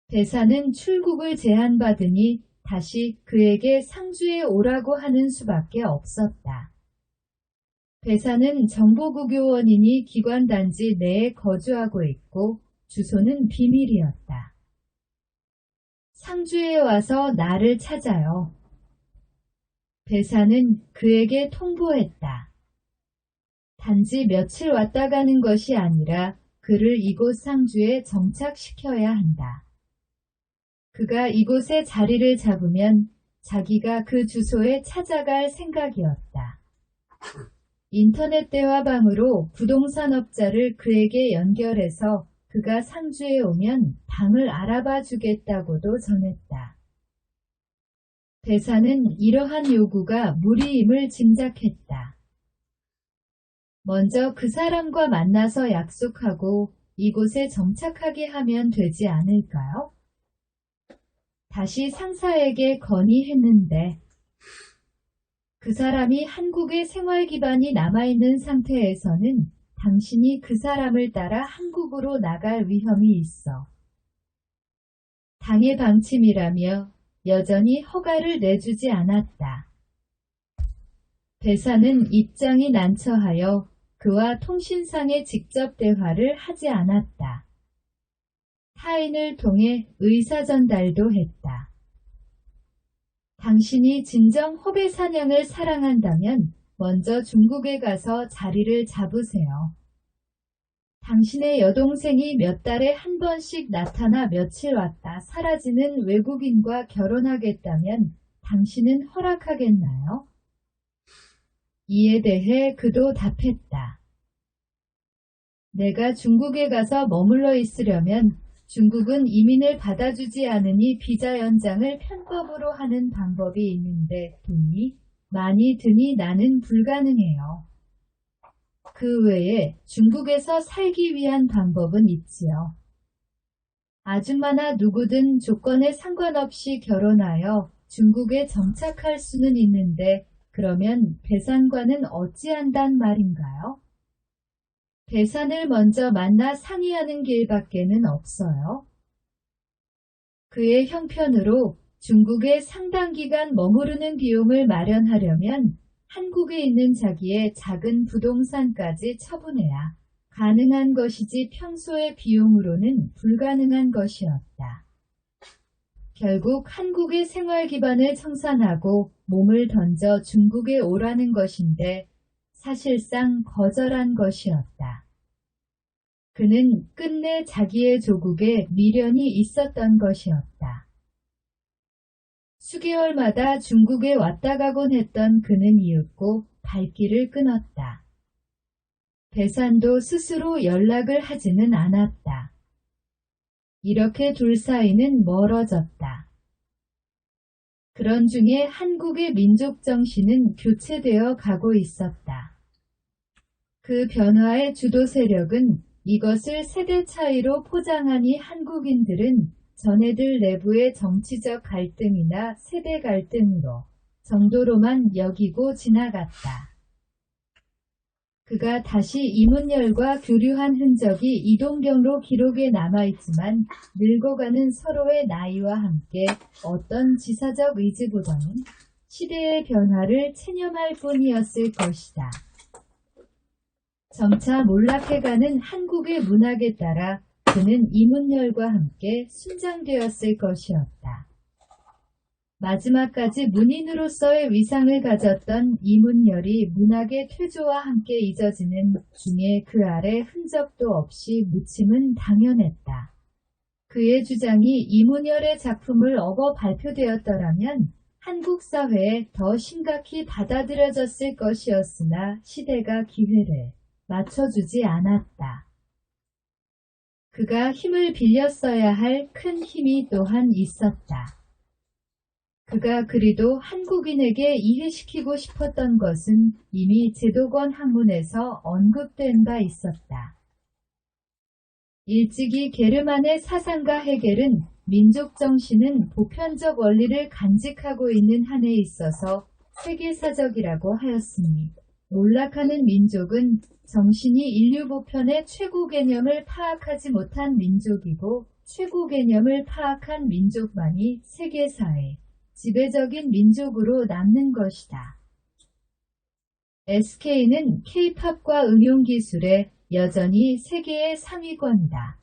배사는 출국을 제안받으니 다시 그에게 상주에 오라고 하는 수밖에 없었다. 배사는 정보국 요원이니 기관단지 내에 거주하고 있고 주소는 비밀이었다. 상주에 와서 나를 찾아요. 배사는 그에게 통보했다. 단지 며칠 왔다 가는 것이 아니라 그를 이곳 상주에 정착시켜야 한다. 그가 이곳에 자리를 잡으면 자기가 그 주소에 찾아갈 생각이었다. 인터넷 대화방으로 부동산업자를 그에게 연결해서 그가 상주에 오면 방을 알아봐 주겠다고도 전했다. 배사는 이러한 요구가 무리임을 짐작했다. 먼저 그 사람과 만나서 약속하고 이곳에 정착하게 하면 되지 않을까요? 다시 상사에게 건의했는데 그 사람이 한국의 생활 기반이 남아있는 상태에서는 당신이 그 사람을 따라 한국으로 나갈 위험이 있어. 당의 방침이라며 여전히 허가를 내주지 않았다. 배사는 입장이 난처하여 그와 통신상의 직접 대화를 하지 않았다. 타인을 통해 의사 전달도 했다. 당신이 진정 호배사냥을 사랑한다면 먼저 중국에 가서 자리를 잡으세요. 당신의 여동생이 몇 달에 한 번씩 나타나 며칠 왔다 사라지는 외국인과 결혼하겠다면 당신은 허락하겠나요? 이에 대해 그도 답했다. 내가 중국에 가서 머물러 있으려면 중국은 이민을 받아주지 않으니 비자 연장을 편법으로 하는 방법이 있는데 돈이 많이 드니 나는 불가능해요. 그 외에 중국에서 살기 위한 방법은 있지요. 아줌마나 누구든 조건에 상관없이 결혼하여 중국에 정착할 수는 있는데 그러면 배산과는 어찌한단 말인가요? 배산을 먼저 만나 상의하는 길밖에는 없어요. 그의 형편으로 중국에 상당 기간 머무르는 비용을 마련하려면 한국에 있는 자기의 작은 부동산까지 처분해야 가능한 것이지 평소의 비용으로는 불가능한 것이었다. 결국 한국의 생활 기반을 청산하고 몸을 던져 중국에 오라는 것인데 사실상 거절한 것이었다. 그는 끝내 자기의 조국에 미련이 있었던 것이었다. 수개월마다 중국에 왔다 가곤 했던 그는 이윽고 발길을 끊었다. 배산도 스스로 연락을 하지는 않았다. 이렇게 둘 사이는 멀어졌다. 그런 중에 한국의 민족 정신은 교체되어 가고 있었다. 그 변화의 주도 세력은 이것을 세대 차이로 포장하니 한국인들은 전해들 내부의 정치적 갈등이나 세대 갈등으로 정도로만 여기고 지나갔다. 그가 다시 이문열과 교류한 흔적이 이동경로 기록에 남아있지만 늙어가는 서로의 나이와 함께 어떤 지사적 의지보다는 시대의 변화를 체념할 뿐이었을 것이다. 점차 몰락해가는 한국의 문학에 따라 그는 이문열과 함께 순장되었을 것이었다. 마지막까지 문인으로서의 위상을 가졌던 이문열이 문학의 퇴조와 함께 잊어지는 중에 그 아래 흔적도 없이 묻힘은 당연했다. 그의 주장이 이문열의 작품을 업어 발표되었더라면 한국 사회에 더 심각히 받아들여졌을 것이었으나 시대가 기회를 맞춰주지 않았다. 그가 힘을 빌렸어야 할 큰 힘이 또한 있었다. 그가 그리도 한국인에게 이해시키고 싶었던 것은 이미 제도권 학문에서 언급된 바 있었다. 일찍이 게르만의 사상가 헤겔은 민족 정신은 보편적 원리를 간직하고 있는 한에 있어서 세계사적이라고 하였으니 몰락하는 민족은 정신이 인류 보편의 최고 개념을 파악하지 못한 민족이고 최고 개념을 파악한 민족만이 세계사의 지배적인 민족으로 남는 것이다. SK는 K-팝과 응용기술에 여전히 세계의 상위권이다.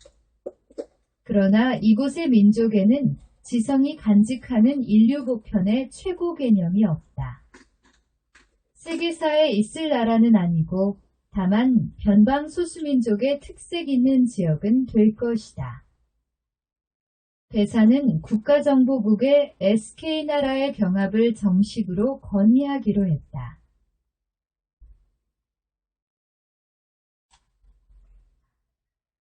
그러나 이곳의 민족에는 지성이 간직하는 인류 보편의 최고 개념이 없다. 세계사에 있을 나라는 아니고 다만 변방 소수민족의 특색 있는 지역은 될 것이다. 대사는 국가정보국의 SK나라의 병합을 정식으로 건의하기로 했다.